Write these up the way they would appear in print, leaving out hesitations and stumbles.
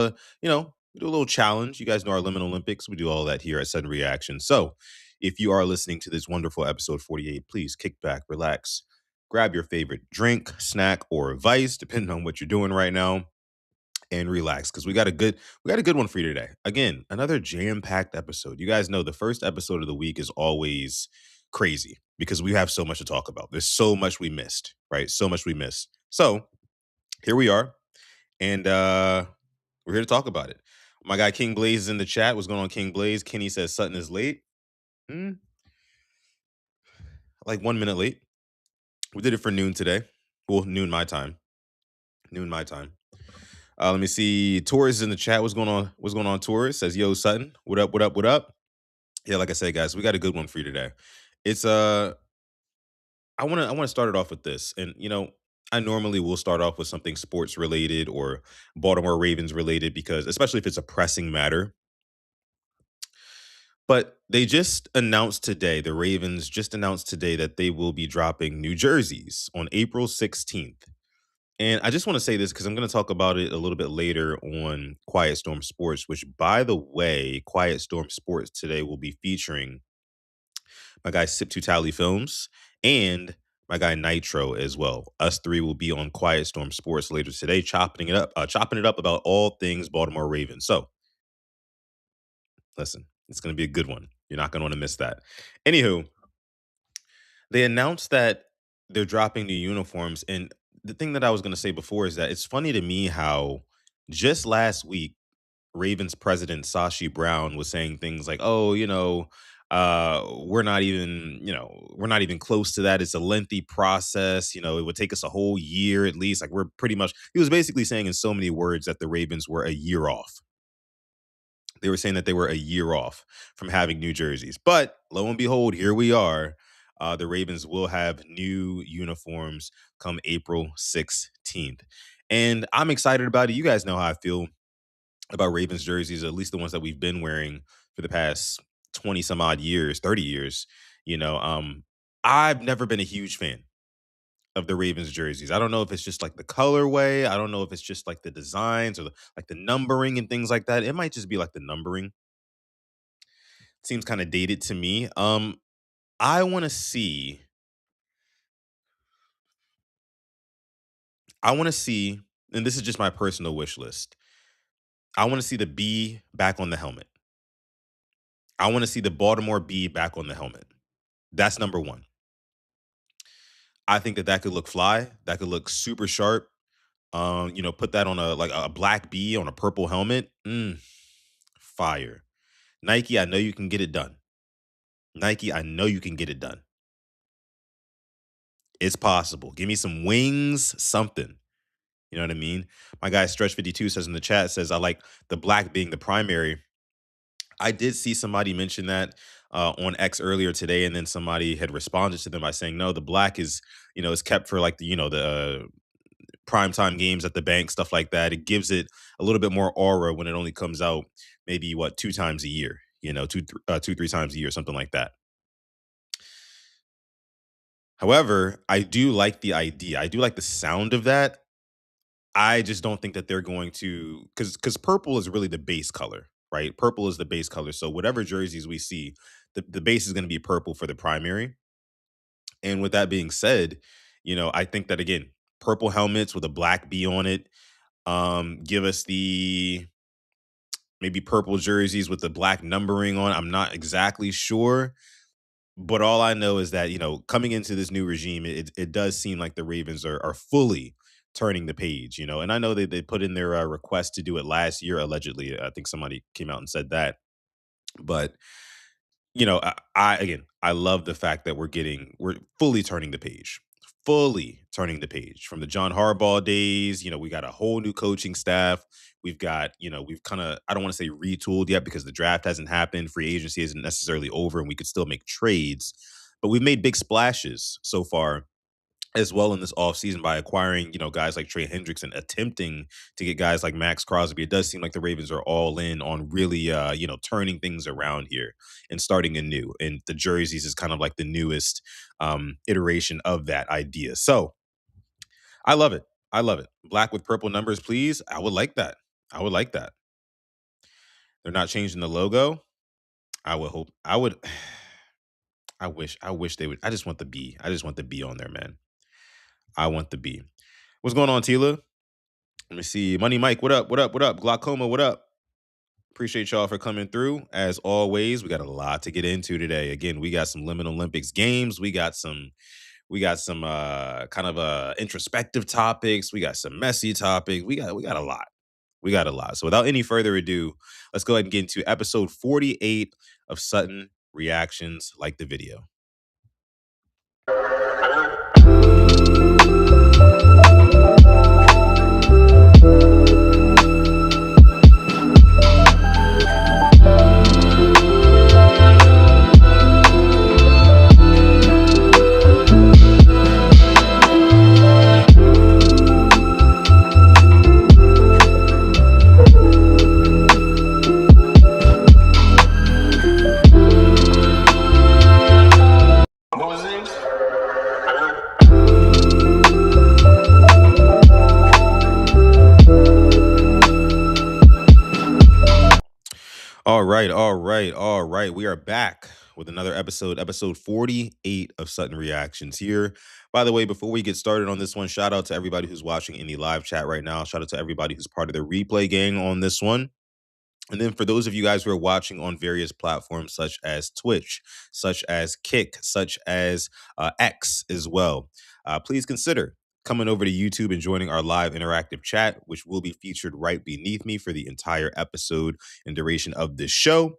we do a little challenge. You guys know our Liminal Olympics. We do all that here at Sudden Reactions. So if you are listening to this wonderful episode 48, please kick back, relax, grab your favorite drink, snack, or vice, depending on what you're doing right now, and relax because we got a good one for you today. Again, another jam-packed episode. You guys know the first episode of the week is always crazy because we have so much to talk about. There's so much we missed, right? So much we missed. So here we are, and we're here to talk about it. My guy King Blaze is in the chat. What's going on, King Blaze? Kenny says Sutton is late. Hmm, like 1 minute late. We did it for noon today. Well, noon my time. Noon my time. Let me see. Taurus is in the chat. What's going on? What's going on? Taurus says, "Yo, Sutton, what up? What up? What up?" Yeah, like I said, guys, we got a good one for you today. It's I want to start it off with this, and I normally will start off with something sports related or Baltimore Ravens related because, especially if it's a pressing matter. But they just announced today, the Ravens just announced today that they will be dropping new jerseys on April 16th. And I just want to say this because I'm going to talk about it a little bit later on Quiet Storm Sports, which, by the way, Quiet Storm Sports today will be featuring my guy Sip to Tally Films and my guy Nitro as well. Us three will be on Quiet Storm Sports later today, chopping it up about all things Baltimore Ravens. So listen, it's going to be a good one. You're not going to want to miss that. Anywho, they announced that they're dropping new uniforms, and the thing that I was going to say before is that it's funny to me how just last week Ravens president Sashi Brown was saying things like, "Oh, we're not even close to that. It's a lengthy process. It would take us a whole year at least. Like we're pretty much." He was basically saying in so many words that the Ravens were a year off. They were saying that they were a year off from having new jerseys. But lo and behold, here we are. The Ravens will have new uniforms come April 16th. And I'm excited about it. You guys know how I feel about Ravens jerseys, at least the ones that we've been wearing for the past 20 some odd years, 30 years. You know, um, I've never been a huge fan of the Ravens jerseys. I don't know if it's just like the colorway. I don't know if it's just like the designs or like the numbering and things like that. It might just be like the numbering seems kind of dated to me. I want to see. I want to see, and this is just my personal wish list. I want to see the B back on the helmet. I want to see the Baltimore B back on the helmet. That's number one. I think that that could look fly. That could look super sharp. Put that on a black B on a purple helmet. Fire. Nike, I know you can get it done. Nike, I know you can get it done. It's possible. Give me some wings, something. You know what I mean? My guy Stretch52 says in the chat, says, I like the black being the primary. I did see somebody mention that on X earlier today, and then somebody had responded to them by saying, no, the black is kept for like the primetime games at the bank, stuff like that. It gives it a little bit more aura when it only comes out maybe two times a year, two, 3 times a year, something like that. However, I do like the idea. I do like the sound of that. I just don't think that they're going to because purple is really the base color, right? Purple is the base color. So whatever jerseys we see, the base is going to be purple for the primary. And with that being said, I think that again, purple helmets with a black B on it, give us the maybe purple jerseys with the black numbering on. I'm not exactly sure. But all I know is that, coming into this new regime, it does seem like the Ravens are fully turning the page. And I know they put in their request to do it last year, allegedly. I think somebody came out and said that. But, again, I love the fact that we're fully turning the page. Fully turning the page from the John Harbaugh days. We got a whole new coaching staff. We've got, we've kind of, I don't want to say retooled yet because the draft hasn't happened. Free agency isn't necessarily over and we could still make trades. But we've made big splashes so far as well in this offseason by acquiring, guys like Trey Hendrickson, attempting to get guys like Max Crosby. It does seem like the Ravens are all in on really, turning things around here and starting anew. And the jerseys is kind of like the newest iteration of that idea. So I love it. I love it. Black with purple numbers, please. I would like that. I would like that. They're not changing the logo. I would hope. I would. I wish they would. I just want the B. I just want the B on there, man. I want the B. What's going on, Tila? Let me see. Money Mike, what up? What up? What up? Glaucoma, what up? Appreciate y'all for coming through. As always, we got a lot to get into today. Again, we got some Liminal Olympics games. We got some kind of introspective topics. We got some messy topics. We got a lot. We got a lot. So without any further ado, let's go ahead and get into episode 48 of Sutton Reactions. Like the video. All right. We are back with another episode 48 of Sutton Reactions here. By the way, before we get started on this one, shout out to everybody who's watching in the live chat right now. Shout out to everybody who's part of the replay gang on this one. And then for those of you guys who are watching on various platforms such as Twitch, such as Kick, such as X as well, please consider coming over to YouTube and joining our live interactive chat, which will be featured right beneath me for the entire episode and duration of this show.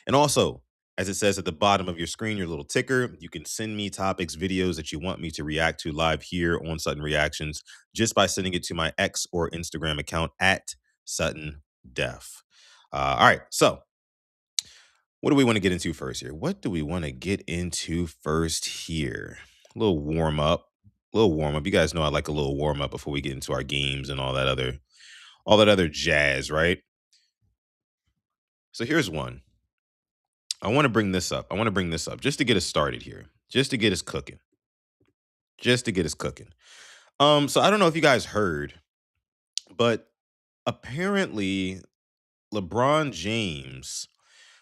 And also, as it says at the bottom of your screen, your little ticker, you can send me topics, videos that you want me to react to live here on Sutton Reactions just by sending it to my X or Instagram account at Sutton Def. All right, so what do we want to get into first here? What do we want to get into first here? A little warm up. You guys know I like a little warm up before we get into our games and all that other jazz, right? So here's one. I want to bring this up just to get us started here, just to get us cooking. So I don't know if you guys heard, but apparently LeBron James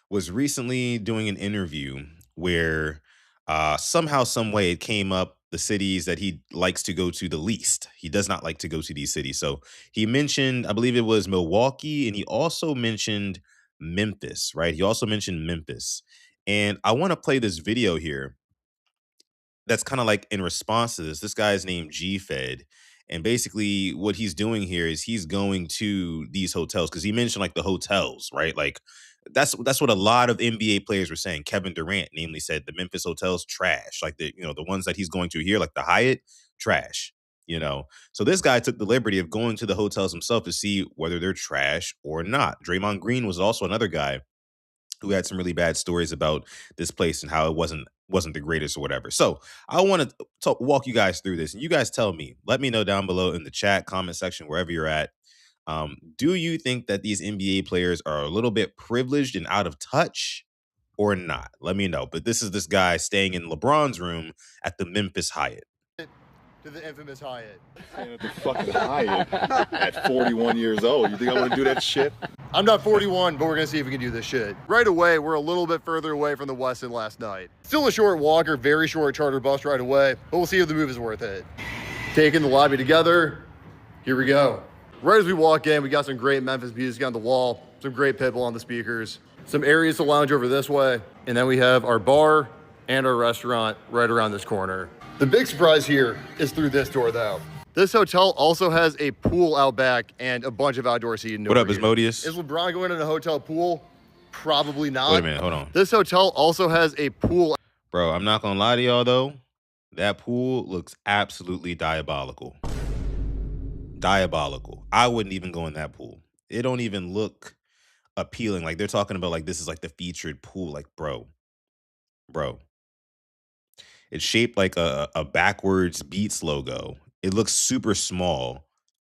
was recently doing an interview where somehow, some way, it came up the cities that he likes to go to the least. He does not like to go to these cities. So he mentioned, I believe it was Milwaukee, and he also mentioned Memphis, right? He also mentioned Memphis. And I want to play this video here that's kind of like in response to this. This guy's named G-Fed. And basically what he's doing here is he's going to these hotels because he mentioned like the hotels, right? Like that's what a lot of NBA players were saying. Kevin Durant namely said the Memphis hotels trash. Like the ones that he's going to here, like the Hyatt, trash. So this guy took the liberty of going to the hotels himself to see whether they're trash or not. Draymond Green was also another guy who had some really bad stories about this place and how it wasn't the greatest or whatever. So I want to walk you guys through this, and you guys tell me. Let me know down below in the chat, comment section, wherever you're at. Do you think that these NBA players are a little bit privileged and out of touch, or not? Let me know. But this is this guy staying in LeBron's room at the Memphis Hyatt. To the infamous Hyatt. Staying at the fucking Hyatt at 41 years old. You think I want to do that shit? I'm not 41, but we're gonna see if we can do this shit. Right away, we're a little bit further away from the Westin last night. Still a short walk or very short charter bus right away, but we'll see if the move is worth it. Taking the lobby together, here we go. Right as we walk in, we got some great Memphis music on the wall, some great Pitbull on the speakers, some areas to lounge over this way, and then we have our bar and our restaurant right around this corner. The big surprise here is through this door though. This hotel also has a pool out back and a bunch of outdoor seating. What up, Asmodeus? Is LeBron going in a hotel pool? Probably not. Wait a minute, hold on. This hotel also has a pool. Bro, I'm not gonna lie to y'all though. That pool looks absolutely diabolical. Diabolical. I wouldn't even go in that pool. It don't even look appealing. Like they're talking about like this is like the featured pool. Like, bro. It's shaped like a backwards Beats logo. It looks super small.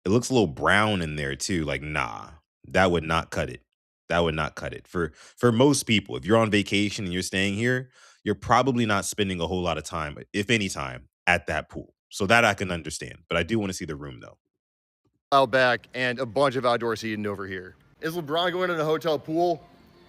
It looks a little brown in there too. Like, nah, that would not cut it. That would not cut it. For most people, if you're on vacation and you're staying here, you're probably not spending a whole lot of time, if any time, at that pool. So that I can understand. But I do want to see the room though. out back and a bunch of outdoor seating over here. Is LeBron going in a hotel pool?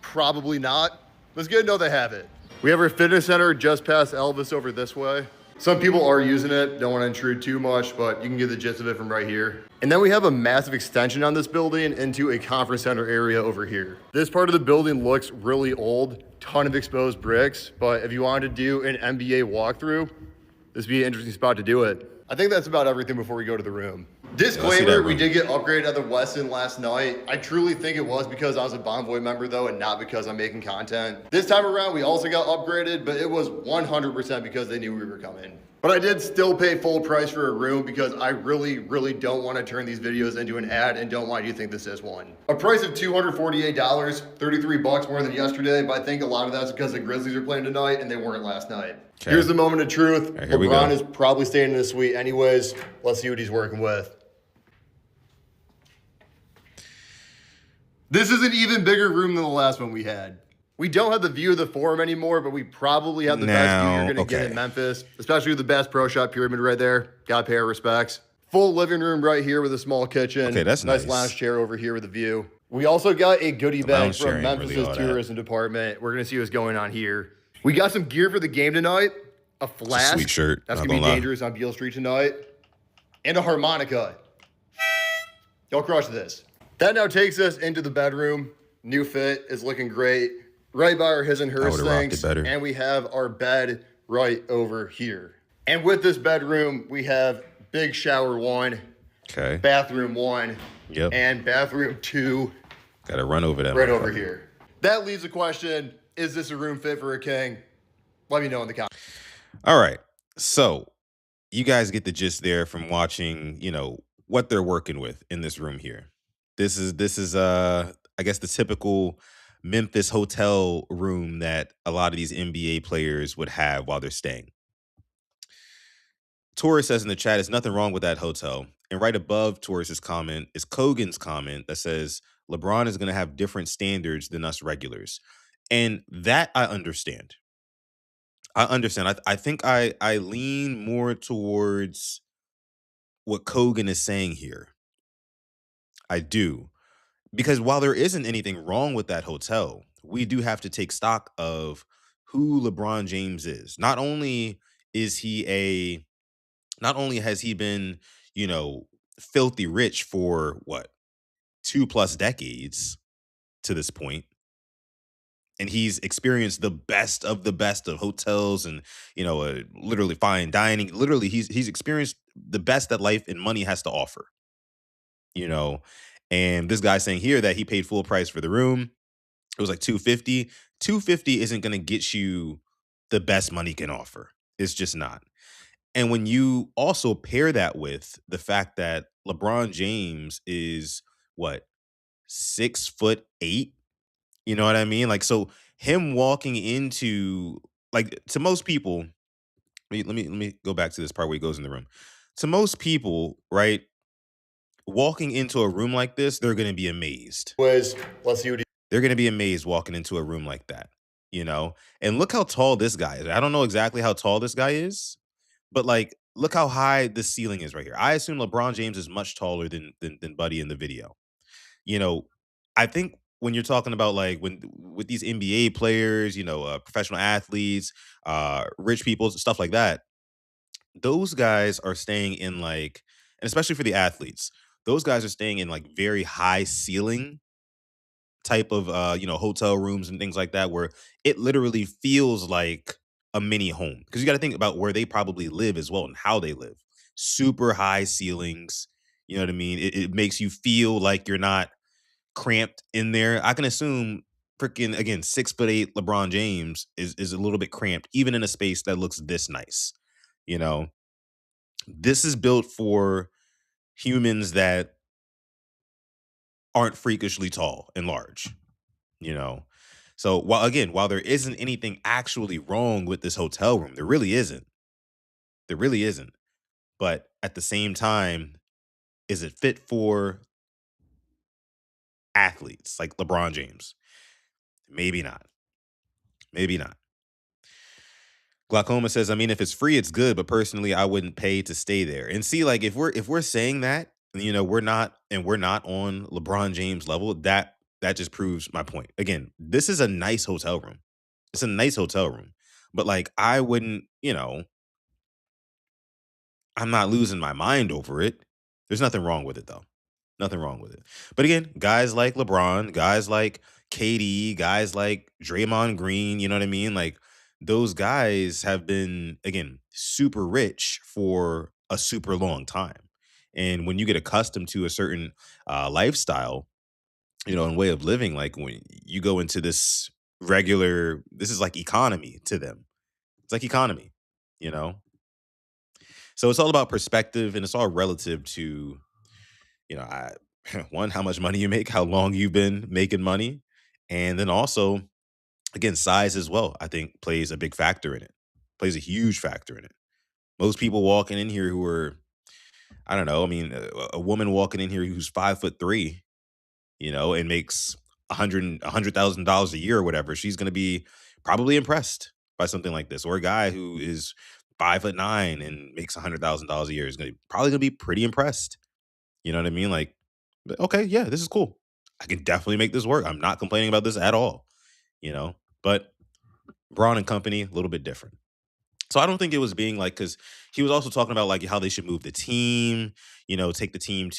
Probably not. Let's get to know they have it. We have our fitness center just past Elvis over this way. Some people are using it, don't want to intrude too much, but you can get the gist of it from right here. And then we have a massive extension on this building into a conference center area over here. This part of the building looks really old, ton of exposed bricks, but if you wanted to do an NBA walkthrough, this would be an interesting spot to do it. I think that's about everything before we go to the room. Disclaimer, we did get upgraded at the Westin last night. I truly think it was because I was a Bonvoy member though, and not because I'm making content. This time around, we also got upgraded, but it was 100% because they knew we were coming. But I did still pay full price for a room because I really don't want to turn these videos into an ad and don't want you to think this is one. A price of $248, 33 bucks more than yesterday, but I think a lot of that's because the Grizzlies are playing tonight and they weren't last night. Okay. Here's the moment of truth. Right, LeBron is probably staying in the suite anyways. Let's see what he's working with. This is an even bigger room than the last one we had. We don't have the view of the Forum anymore, but we probably have the best view you're going to get in Memphis, especially with the Bass Pro Shop Pyramid right there. Got to pay our respects. Full living room right here with a small kitchen. Okay, that's nice lounge chair over here with a view. We also got a goodie bag from Memphis's tourism department. We're going to see what's going on here. We got some gear for the game tonight. A flask. Sweet shirt. That's going to be dangerous on Beale Street tonight. And a harmonica. Y'all crush this. That now takes us into the bedroom. New fit is looking great. Right by our his and hers things. And we have our bed right over here. And with this bedroom, we have big shower 1. Okay. Bathroom 1. Yep. And bathroom 2. Gotta run over that. Right over here. That leaves a question. Is this a room fit for a king? Let me know in the comments. All right. So you guys get the gist there from watching, you know, what they're working with in this room here. This is I guess the typical Memphis hotel room that a lot of these NBA players would have while they're staying. Taurus says in the chat, there's nothing wrong with that hotel. And right above Taurus's comment is Kogan's comment that says LeBron is going to have different standards than us regulars. And that I understand. I think I lean more towards what Kogan is saying here. I do. Because while there isn't anything wrong with that hotel, we do have to take stock of who LeBron James is. Not only has he been, you know, filthy rich for what, 2+ decades to this point, and he's experienced the best of hotels and, you know, literally fine dining. Literally, he's experienced the best that life and money has to offer. You know, and this guy's saying here that he paid full price for the room. It was like $250. $250 isn't going to get you the best money can offer. It's just not. And when you also pair that with the fact that LeBron James is what, 6'8", you know what I mean? Like, so him walking into, like, to most people, let me go back to this part where he goes in the room. To most people, right, walking into a room like this, they're going to be amazed. They're going to be amazed walking into a room like that, you know? And look how tall this guy is. I don't know exactly how tall this guy is, but like, look how high the ceiling is right here. I assume LeBron James is much taller than Buddy in the video. You know, I think when you're talking about like with these NBA players, you know, professional athletes, rich people, stuff like that, those guys are staying in like, and especially for the athletes, those guys are staying in like very high ceiling type of you know, hotel rooms and things like that, where it literally feels like a mini home, because you got to think about where they probably live as well and how they live. Super high ceilings, you know what I mean? It makes you feel like you're not cramped in there. I can assume freaking, again, 6'8" LeBron James is a little bit cramped even in a space that looks this nice. You know, this is built for humans that aren't freakishly tall and large, you know. So while there isn't anything actually wrong with this hotel room, there really isn't. There really isn't. But at the same time, is it fit for athletes like LeBron James? Maybe not. Maybe not. Glaucoma says, I mean, if it's free, it's good, but personally, I wouldn't pay to stay there. And see, like, if we're saying that, we're not on LeBron James level. That just proves my point. Again, this is a nice hotel room. It's a nice hotel room. But like I wouldn't, I'm not losing my mind over it. There's nothing wrong with it though. Nothing wrong with it. But again, guys like LeBron, guys like KD, guys like Draymond Green, you know what I mean? Like those guys have been, again, super rich for a super long time. And when you get accustomed to a certain lifestyle, and way of living, like when you go into this is like economy to them. It's like economy, you know? So it's all about perspective and it's all relative to, I one, how much money you make, how long you've been making money, and then also, again, size as well. I think plays a big factor in it. Plays a huge factor in it. Most people walking in here who are, I don't know. I mean, a woman walking in here who's 5'3", and makes $100,000 a year or whatever, she's going to be probably impressed by something like this. Or a guy who is 5'9" and makes $100,000 a year is probably gonna be pretty impressed. You know what I mean? Like, okay, yeah, this is cool. I can definitely make this work. I'm not complaining about this at all. But Braun and company, a little bit different. So I don't think it was being like, because he was also talking about like how they should move the team, take the team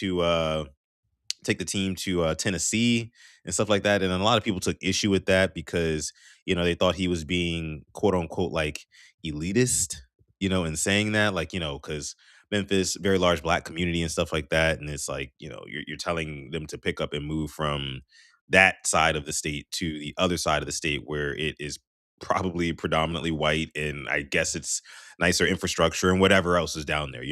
to Tennessee and stuff like that. And then a lot of people took issue with that because, they thought he was being quote unquote like elitist, in saying that, like, because Memphis, very large black community and stuff like that. And it's like, you're telling them to pick up and move from that side of the state to the other side of the state where it is probably predominantly white. And I guess it's nicer infrastructure and whatever else is down there.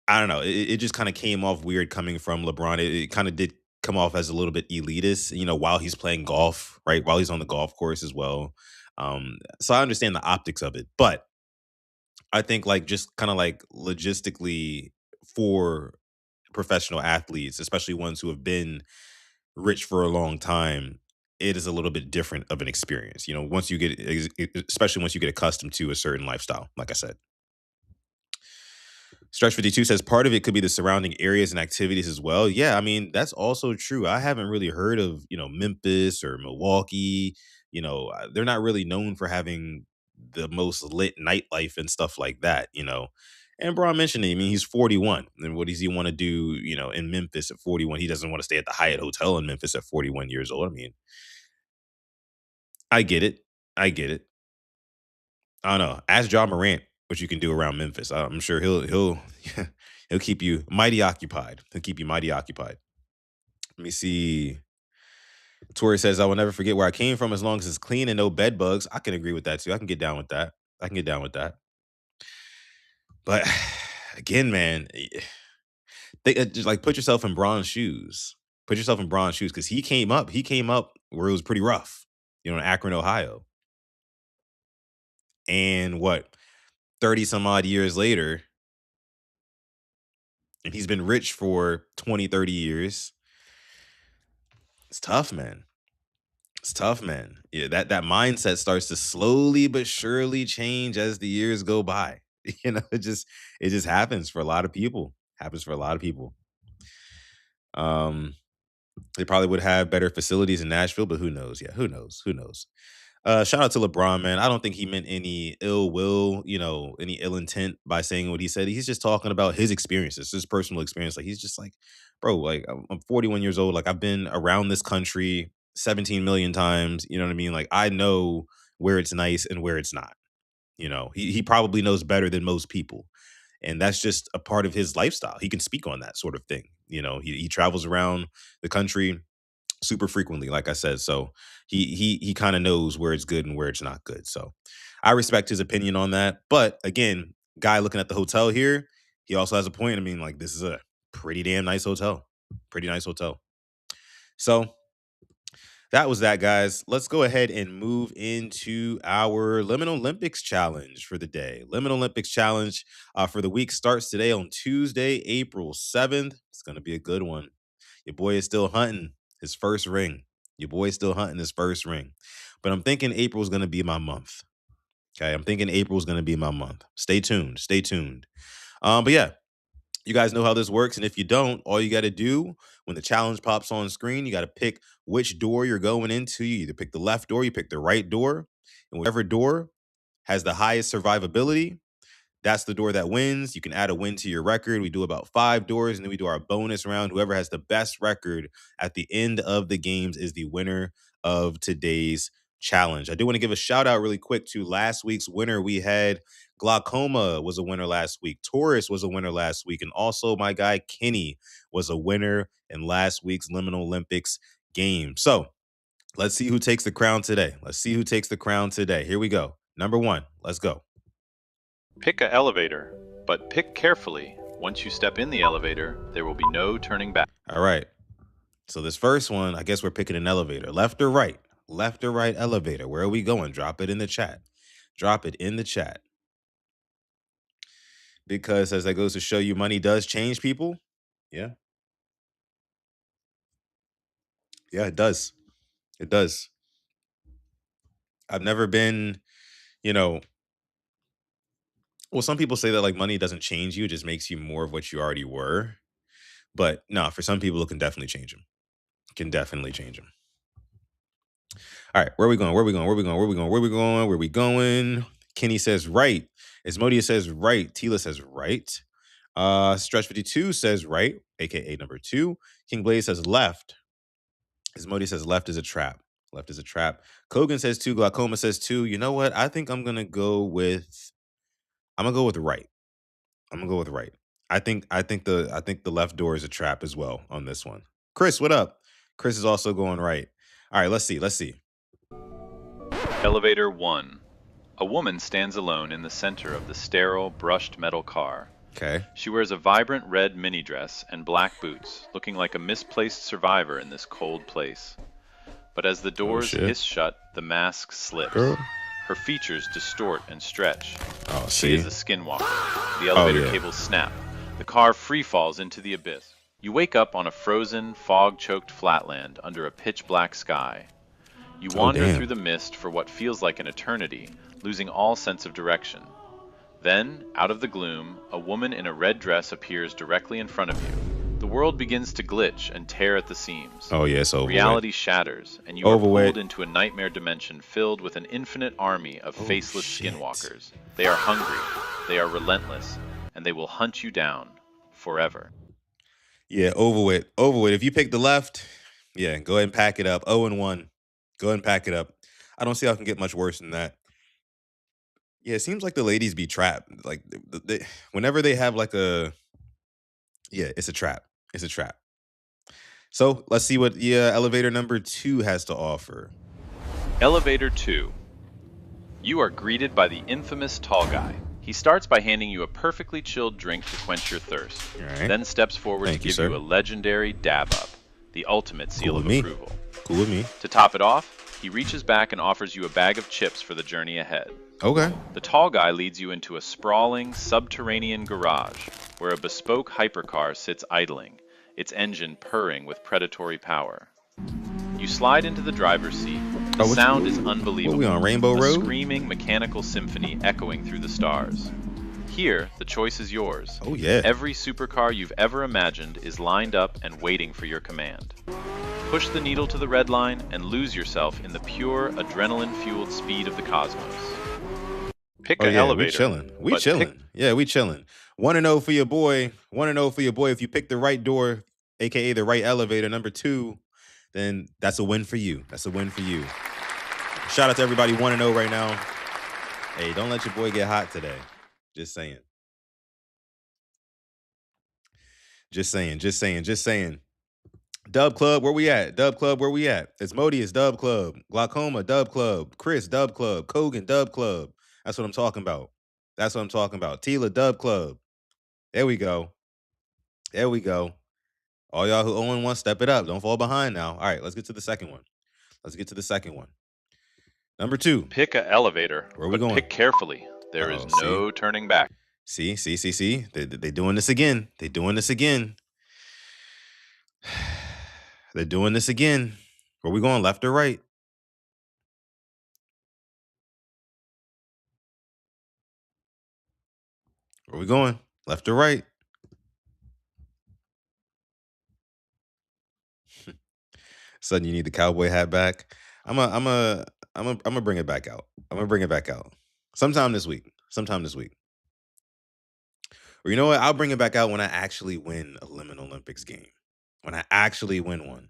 I don't know. It just kind of came off weird coming from LeBron. It kind of did come off as a little bit elitist, while he's playing golf, right? While he's on the golf course as well. So I understand the optics of it, but I think like just kind of like logistically for professional athletes, especially ones who have been rich for a long time, it is a little bit different of an experience. Once you get, especially once you get accustomed to a certain lifestyle, like I said. Stretch 52 says part of it could be the surrounding areas and activities as well. Yeah, I mean, that's also true. I haven't really heard of, Memphis or Milwaukee. They're not really known for having the most lit nightlife and stuff like that. And Braun mentioned it. I mean, he's 41. And what does he want to do, in Memphis at 41? He doesn't want to stay at the Hyatt Hotel in Memphis at 41 years old. I mean, I get it. I get it. I don't know. Ask John Morant what you can do around Memphis. I'm sure he'll he'll keep you mighty occupied. He'll keep you mighty occupied. Let me see. Tori says, I will never forget where I came from as long as it's clean and no bed bugs. I can agree with that too. I can get down with that. I can get down with that. But again, man, just like put yourself in Braun's shoes. Put yourself in Braun's shoes because he came up. He came up where it was pretty rough, in Akron, Ohio. And what, 30 some odd years later, and he's been rich for 20, 30 years. It's tough, man. It's tough, man. Yeah, that mindset starts to slowly but surely change as the years go by. It just happens for a lot of people. Happens for a lot of people. They probably would have better facilities in Nashville, but who knows? Yeah, who knows? Who knows? Shout out to LeBron, man. I don't think he meant any ill will, any ill intent by saying what he said. He's just talking about his experiences, his personal experience. Like he's just like, bro, like I'm 41 years old. Like I've been around this country 17 million times. You know what I mean? Like I know where it's nice and where it's not. He probably knows better than most people. And that's just a part of his lifestyle. He can speak on that sort of thing. He travels around the country super frequently, like I said. So he kind of knows where it's good and where it's not good. So I respect his opinion on that. But again, guy looking at the hotel here, he also has a point. I mean, like this is a pretty damn nice hotel. Pretty nice hotel. So that was that, guys. Let's go ahead and move into our Liminal Olympics challenge for the day. Liminal Olympics challenge for the week starts today on Tuesday, April 7th. It's going to be a good one. Your boy is still hunting his first ring. Your boy is still hunting his first ring. But I'm thinking April is going to be my month. Okay, I'm thinking April is going to be my month. Stay tuned. Stay tuned. But yeah, You guys know how this works. And if you don't, all you got to do when the challenge pops on screen, you got to pick which door you're going into. You either pick the left door, you pick the right door, and whatever door has the highest survivability, that's the door that wins. You can add a win to your record. We do about 5 doors, and then we do our bonus round. Whoever has the best record at the end of the games is the winner of today's challenge. I do want to give a shout out really quick to last week's winner. We had Glaucoma was a winner last week. Taurus was a winner last week. And also my guy Kenny was a winner in last week's Liminal Olympics game. So let's see who takes the crown today. Let's see who takes the crown today. Here we go. Number 1, let's go. Pick an elevator, but pick carefully. Once you step in the elevator, there will be no turning back. All right. So this first one, I guess we're picking an elevator. Left or right? Left or right elevator? Where are we going? Drop it in the chat. Drop it in the chat. Because as that goes to show you, money does change people. Yeah. Yeah, it does. It does. I've never been, you know, well, some people say that like money doesn't change you, it just makes you more of what you already were. But no, for some people, it can definitely change them. It can definitely change them. All right, where are we going? Where are we going? Where are we going? Where are we going? Where are we going? Where are we going? Kenny says right. Asmodia says right. Tila says right. Stretch 52 says right, aka number 2. King Blaze says left. Asmodia says left is a trap. Left is a trap. Kogan says 2. Glaucoma says 2. You know what? I think I'm gonna go with right. I'm gonna go with right. I think the left door is a trap as well on this one. Chris, what up? Chris is also going right. All right, let's see. Let's see. Elevator 1. A woman stands alone in the center of the sterile, brushed metal car. Okay. She wears a vibrant red mini dress and black boots, looking like a misplaced survivor in this cold place. But as the doors hiss shut, the mask slips. Girl. Her features distort and stretch. Oh, She is a skinwalker. The elevator cables snap. The car free falls into the abyss. You wake up on a frozen, fog-choked flatland under a pitch-black sky. You wander through the mist for what feels like an eternity, losing all sense of direction. Then, out of the gloom, a woman in a red dress appears directly in front of you. The world begins to glitch and tear at the seams. Oh, yeah, so reality shatters, and you are pulled into a nightmare dimension filled with an infinite army of faceless skinwalkers. They are hungry, they are relentless, and they will hunt you down forever. Yeah, over with. Over with. If you pick the left, yeah, go ahead and pack it up. 0-1. Go ahead and pack it up. I don't see how it can get much worse than that. Yeah, it seems like the ladies be trapped. Like, whenever they have like a... Yeah, it's a trap. It's a trap. So, let's see what elevator number 2 has to offer. Elevator 2. You are greeted by the infamous tall guy. He starts by handing you a perfectly chilled drink to quench your thirst, then steps forward to give you a legendary dab up, the ultimate seal of approval. Cool with me. To top it off, he reaches back and offers you a bag of chips for the journey ahead. Okay. The tall guy leads you into a sprawling, subterranean garage where a bespoke hypercar sits idling, its engine purring with predatory power. You slide into the driver's seat. The sound is unbelievable. What, we on Rainbow Road? A screaming mechanical symphony echoing through the stars. Here, the choice is yours. Oh, yeah. Every supercar you've ever imagined is lined up and waiting for your command. Push the needle to the red line and lose yourself in the pure, adrenaline-fueled speed of the cosmos. Pick an elevator. We chilling. We chilling. Yeah, we chilling. 1-0 for your boy. 1-0 for your boy. If you pick the right door, aka the right elevator, number 2, then that's a win for you. That's a win for you. Shout out to everybody 1-0 right now. Hey, don't let your boy get hot today. Just saying. Just saying. Just saying. Just saying. Dub Club, where we at? Dub Club, where we at? Asmodeus, Dub Club. Glaucoma, Dub Club. Chris, Dub Club. Kogan, Dub Club. That's what I'm talking about. That's what I'm talking about. Tila, Dub Club. There we go. There we go. All y'all who own one, step it up. Don't fall behind now. All right, let's get to the second one. Let's get to the second one. Number 2. Pick an elevator. Where are we going? Pick carefully. There is no turning back. See. They doing this again. They doing this again. They're doing this again. Where we going, left or right? Where we going, left or right? Sudden, you need the cowboy hat back. I'm gonna bring it back out. I'm gonna bring it back out sometime this week. Sometime this week. Or you know what? I'll bring it back out when I actually win a Liminal Olympics game. When I actually win one.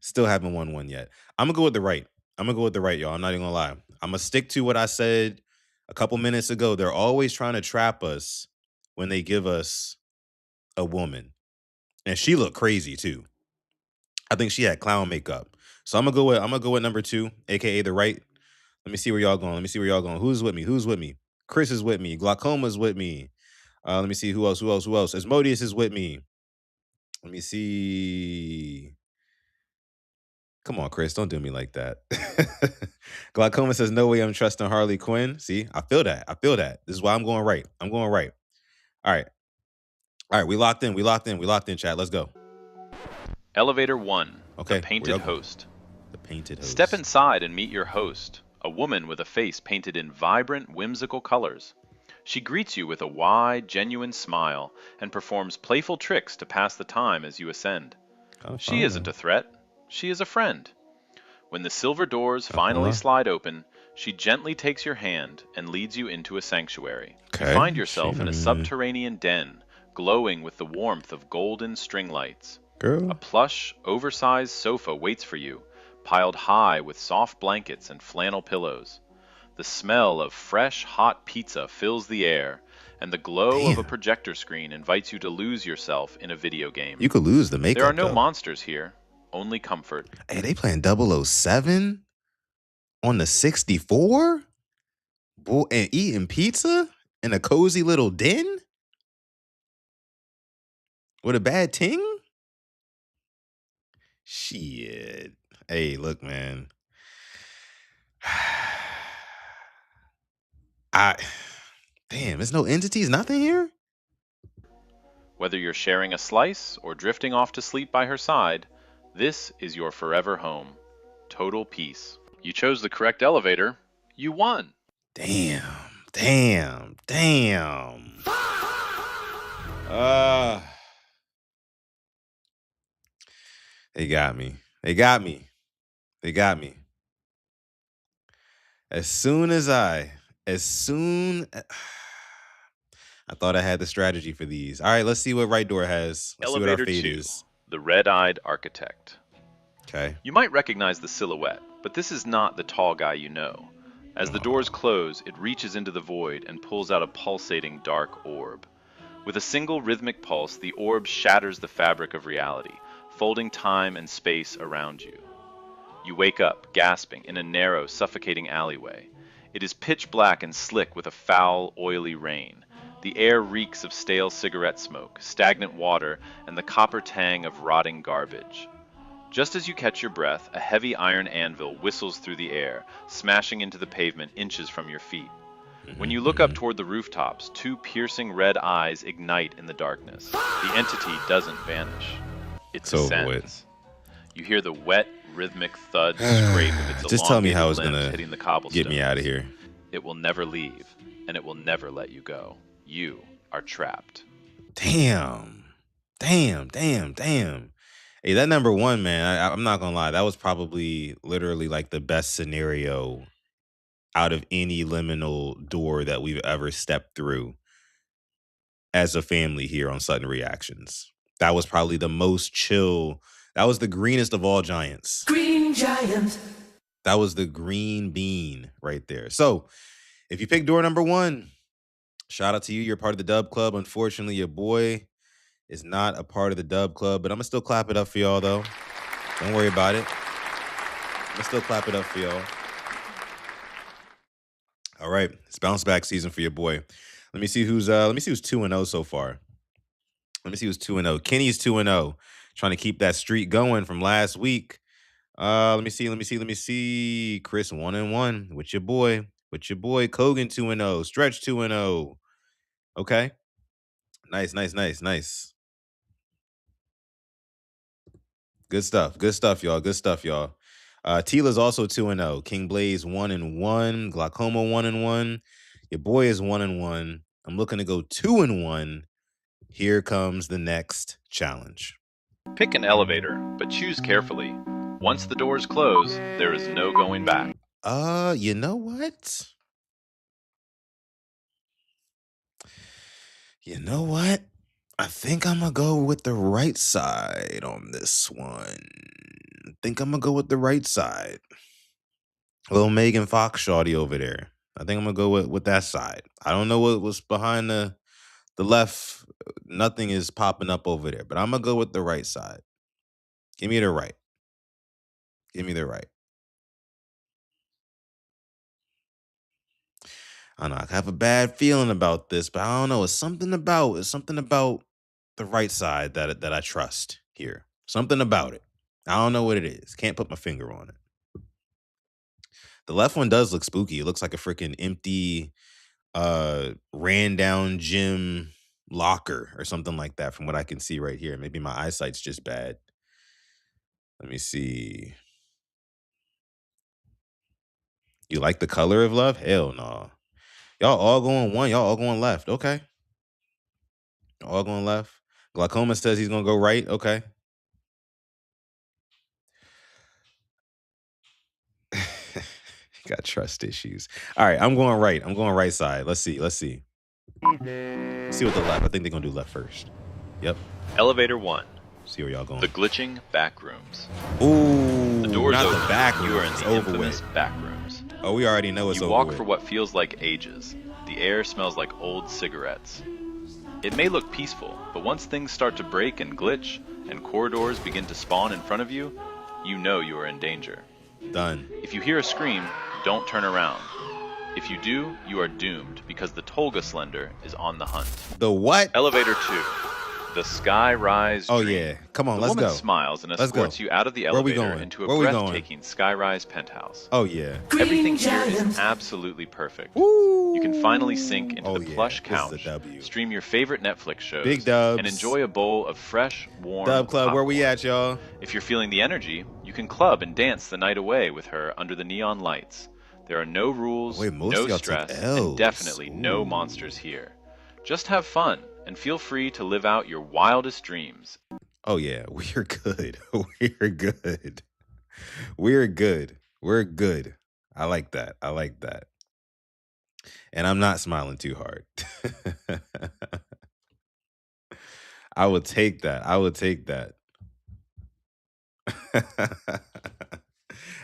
Still haven't won one yet. I'm gonna go with the right. I'm gonna go with the right, y'all. I'm not even gonna lie. I'm gonna stick to what I said a couple minutes ago. They're always trying to trap us when they give us a woman. And she looked crazy too. I think she had clown makeup. So I'm gonna go with number 2, aka the right. Let me see where y'all going. Let me see where y'all going. Who's with me? Who's with me? Chris is with me. Glaucoma's with me. Let me see who else. Asmodeus is with me. Let me see. Come on, Chris. Don't do me like that. Glaucoma says, no way I'm trusting Harley Quinn. See, I feel that. This is why I'm going right. I'm going right. All right. All right. We locked in, chat. Let's go. Elevator 1. Okay. The Painted Host. The Painted Host. Step inside and meet your host, a woman with a face painted in vibrant, whimsical colors. She greets you with a wide, genuine smile and performs playful tricks to pass the time as you ascend. She isn't a threat. She is a friend. When the silver doors finally slide open, she gently takes your hand and leads you into a sanctuary. You find yourself in a subterranean den, glowing with the warmth of golden string lights. A plush, oversized sofa waits for you, piled high with soft blankets and flannel pillows. The smell of fresh, hot pizza fills the air, and the glow of a projector screen invites you to lose yourself in a video game. You could lose the makeup. There are no monsters here, only comfort. Hey, they playing 007 on the 64? Boy, and eating pizza in a cozy little den? With a bad ting? Shit. Hey, look, man. Damn, there's no entities, nothing here? Whether you're sharing a slice or drifting off to sleep by her side, this is your forever home. Total peace. You chose the correct elevator. You won. Damn. They got me. As soon I thought I had the strategy for these. All right, let's see what right door has. Let's see what our fate is. The Red-Eyed Architect. Okay. You might recognize the silhouette, but this is not the tall guy you know. As the doors close, it reaches into the void and pulls out a pulsating dark orb. With a single rhythmic pulse, the orb shatters the fabric of reality, folding time and space around you. You wake up, gasping, in a narrow, suffocating alleyway. It is pitch black and slick with a foul, oily rain. The air reeks of stale cigarette smoke, stagnant water, and the copper tang of rotting garbage. Just as you catch your breath, a heavy iron anvil whistles through the air, smashing into the pavement inches from your feet. When you look up toward the rooftops, 2 piercing red eyes ignite in the darkness. The entity doesn't vanish. It descends. You hear the wet, rhythmic thud scrape of its just tell me how it's gonna hitting the cobblestones. Get me out of here. It will never leave, and it will never let you go. You are trapped. Damn. Hey, that number 1, man, I'm not gonna lie. That was probably literally like the best scenario out of any liminal door that we've ever stepped through as a family here on Sutton Reactions. That was probably the most chill. That was the greenest of all giants. Green giant. That was the green bean right there. So if you pick door number 1, shout out to you. You're part of the Dub Club. Unfortunately, your boy is not a part of the Dub Club, but I'm going to still clap it up for y'all, though. Don't worry about it. I'm going to still clap it up for y'all. All right. It's bounce back season for your boy. Let me see who's 2-0 so far. Let me see who's 2-0. Kenny's 2-0. Trying to keep that streak going from last week. Let me see. Chris 1-1 with your boy. Kogan 2-0. Stretch 2-0. Okay. Nice. Good stuff, y'all. Tila's also 2-0. King Blaze 1-1. Glaucoma 1-1. Your boy is 1-1. I'm looking to go 2-1. Here comes the next challenge. Pick an elevator, but choose carefully. Once the doors close, there is no going back. You know what? You know what? I think I'm gonna go with the right side on this one. I think I'm gonna go with the right side. Little Megan Fox shawty over there. I think I'm gonna go with that side. I don't know what was behind the left. Nothing is popping up over there, but I'm gonna go with the right side. Give me the right. Give me the right. I don't know. I have a bad feeling about this, but I don't know. It's something about the right side that I trust here. Something about it. I don't know what it is. Can't put my finger on it. The left one does look spooky. It looks like a freaking empty ran down gym locker or something like that from what I can see right here. Maybe my eyesight's just bad. Let me see. You like the color of love? Hell no. Y'all all going one. Y'all all going left. Okay. All going left. Glaucoma says he's going to go right. Okay. Got trust issues. All right. I'm going right. I'm going right side. Let's see. Let's see. Let's see what the left. I think they're going to do left first. Yep. Elevator 1. See where y'all going. The glitching back rooms. Ooh. The doors not open. The back rooms. You are in the over infamous with. back rooms. Oh, we already know it's you over walk with. for what feels like ages. The air smells like old cigarettes. It may look peaceful, but once things start to break and glitch, and corridors begin to spawn in front of you, you know you are in danger. Done. If you hear a scream, don't turn around. If you do, you are doomed because the Tolga Slender is on the hunt. The what? Elevator 2. The Sky Rise Oh, Dream. yeah. Come on, the let's woman go. smiles and Let's escorts go. you out of the Where we elevator going? into a Where we going? breathtaking skyrise penthouse. Oh, yeah. Everything here is absolutely perfect. Woo! You can finally sink into Oh, the yeah. plush This is couch, a W. stream your favorite Netflix shows, Big dubs. and enjoy a bowl of fresh, warm Dub Club, where we popcorn. at, y'all? If you're feeling the energy, you can club and dance the night away with her under the neon lights. There are no rules, Wait, most no of y'all take stress, Ls. and definitely no monsters here. Just have fun and feel free to live out your wildest dreams. Oh, yeah. We're good. We're good. We're good. We're good. I like that. I like that. And I'm not smiling too hard. I would take that. I would take that.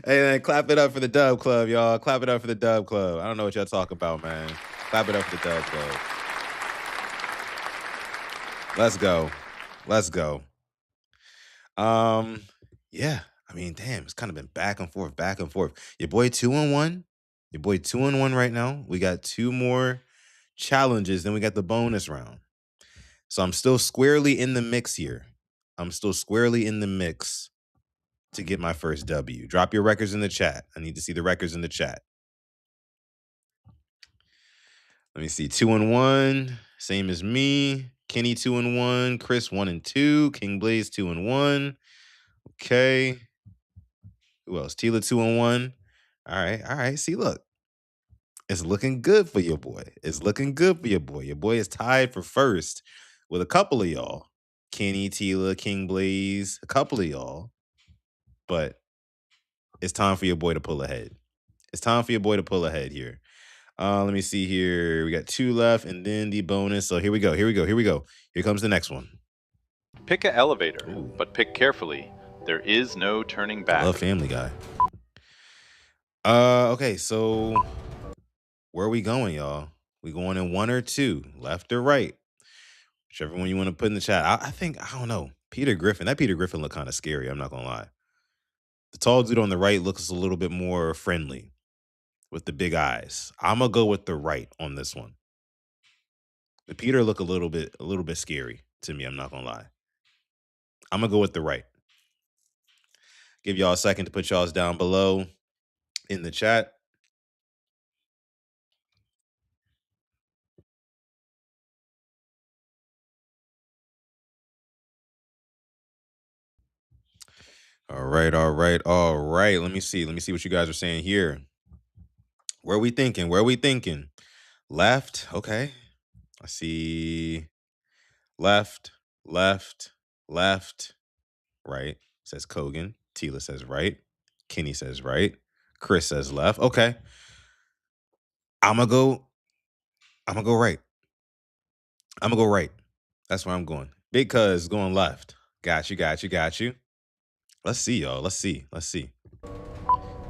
Hey, man, clap it up for the Dub Club, y'all. Clap it up for the Dub Club. I don't know what y'all talk about, man. Clap it up for the Dub Club. Let's go. Let's go. Yeah. I mean, damn, it's kind of been back and forth, back and forth. Your boy 2-1. Your boy 2-1 right now. We got 2 more challenges, then we got the bonus round. So I'm still squarely in the mix here. I'm still squarely in the mix to get my first W. Drop your records in the chat. I need to see the records in the chat. Let me see. 2-1. Same as me. Kenny 2-1. Chris 1-2. King Blaze 2-1. Okay. Who else? Tila 2-1. All right. All right. See, look. It's looking good for your boy. It's looking good for your boy. Your boy is tied for first with a couple of y'all. Kenny, Tila, King Blaze, a couple of y'all. But it's time for your boy to pull ahead. It's time for your boy to pull ahead here. Let me see here. We got 2 left and then the bonus. So here we go. Here we go. Here we go. Here comes the next one. Pick an elevator, Ooh. but pick carefully. There is no turning back. I love Family Guy. Okay, so where are we going, y'all? We going in 1 or 2, left or right? Whichever one you want to put in the chat. I think, I don't know. Peter Griffin. That Peter Griffin looked kind of scary. I'm not going to lie. The tall dude on the right looks a little bit more friendly with the big eyes. I'm going to go with the right on this one. The Peter look a little bit scary to me. I'm not going to lie. I'm going to go with the right. Give y'all a second to put y'all's down below in the chat. All right, all right, all right. Let me see what you guys are saying here. Where are we thinking? Where are we thinking? Left. Okay. I see left, left, left, right. Says Kogan. Tila says right. Kenny says right. Chris says left. Okay. I'm gonna go. I'm gonna go right. I'm gonna go right. That's where I'm going. Big cuz going left. Got you. Got you. Got you. Let's see, y'all. Let's see. Let's see.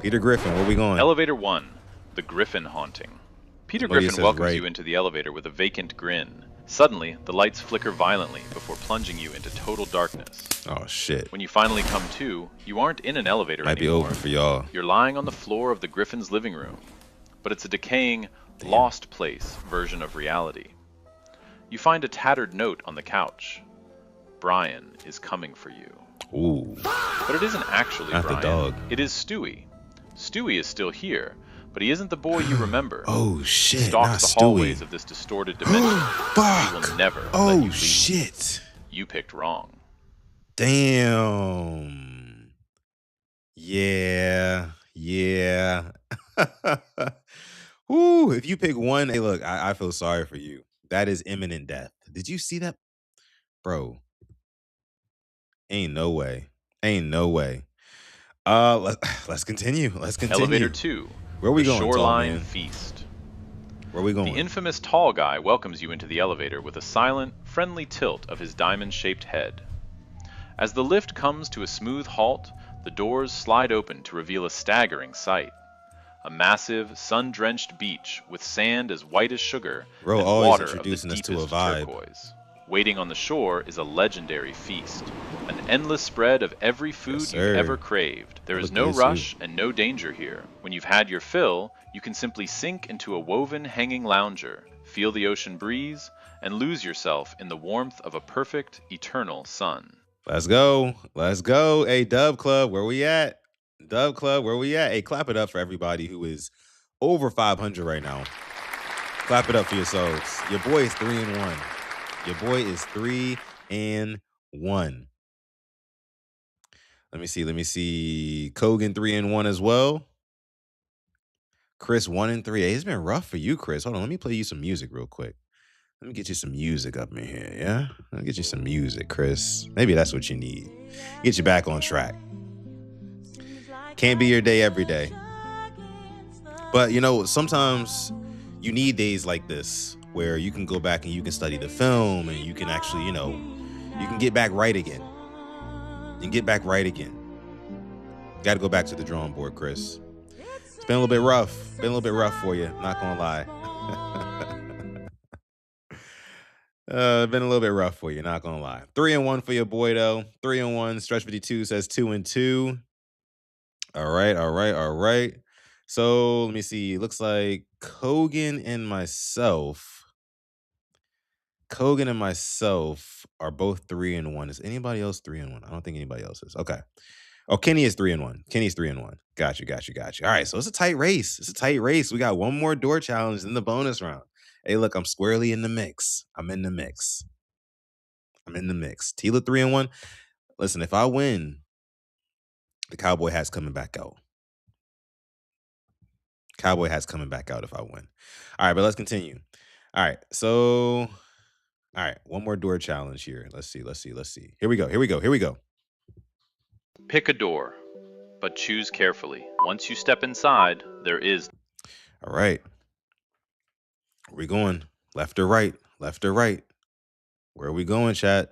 Peter Griffin, where we going? Elevator 1, the Griffin haunting. Peter Modia Griffin says welcomes right. you into the elevator with a vacant grin. Suddenly, the lights flicker violently before plunging you into total darkness. Oh shit. When you finally come to, you aren't in an elevator Might anymore. be over for y'all. You're lying on the floor of the Griffin's living room. But it's a decaying, lost place version of reality. You find a tattered note on the couch. Brian is coming for you. Ooh. But it isn't actually Not the Brian. dog. It is Stewie. Stewie is still here, but he isn't the boy you remember. Oh shit. He stalks Not the Stewie. hallways of this distorted dimension. Fuck. He will never let Oh you leave. shit. You picked wrong. Damn. Yeah. Yeah. Ooh, if you pick one, hey, look, I feel sorry for you. That is imminent death. Did you see that? Bro. Ain't no way. Ain't no way. Let's continue. Let's continue. Elevator 2. Where we the going, tall Shoreline man? Feast. Where we going? The infamous tall guy welcomes you into the elevator with a silent, friendly tilt of his diamond-shaped head. As the lift comes to a smooth halt, the doors slide open to reveal a staggering sight. A massive, sun-drenched beach with sand as white as sugar Bro, and always water of the introducing us to a deepest vibe. turquoise. Waiting on the shore is a legendary feast, an endless spread of every food Yes, you've sir. ever craved. There is Look no good, too. rush and no danger here. When you've had your fill, you can simply sink into a woven hanging lounger, feel the ocean breeze, and lose yourself in the warmth of a perfect, eternal sun. Let's go. Let's go. Hey, Dub Club, where we at? Dub Club, where we at? Hey, clap it up for everybody who is over 500 right now. Clap it up for yourselves. Your boy is 3-1. Your boy is 3-1. Let me see. Let me see. Kogan 3-1 as well. Chris 1-3. Hey, it's been rough for you, Chris. Hold on. Let me play you some music real quick. Let me get you some music up in here, yeah? Let me get you some music, Chris. Maybe that's what you need. Get you back on track. Can't be your day every day. But, you know, sometimes you need days like this where you can go back and you can study the film and you can actually, you know, you can get back right again. You can get back right again. Got to go back to the drawing board, Chris. It's been a little bit rough. Been a little bit rough for you, not gonna lie. Been a little bit rough for you, not gonna lie. 3-1 for your boy though. 3-1. Stretch 52 says 2-2. All right, all right, all right. So let me see. Looks like Kogan and myself are both 3-1. Is anybody else 3-1? I don't think anybody else is. Okay. Oh, Kenny is 3-1. Kenny's 3-1. Got you, got you, got you. All right, so it's a tight race. It's a tight race. We got one more door challenge in the bonus round. Hey, look, I'm squarely in the mix. I'm in the mix. Tila 3-1. Listen, if I win, the cowboy hat's coming back out. Cowboy hat's coming back out if I win. All right, but let's continue. All right, so, all right, one more door challenge here. Let's see. Here we go. Pick a door, but choose carefully. Once you step inside, there is... All right. Where we going? Left or right? Left or right? Where are we going, chat?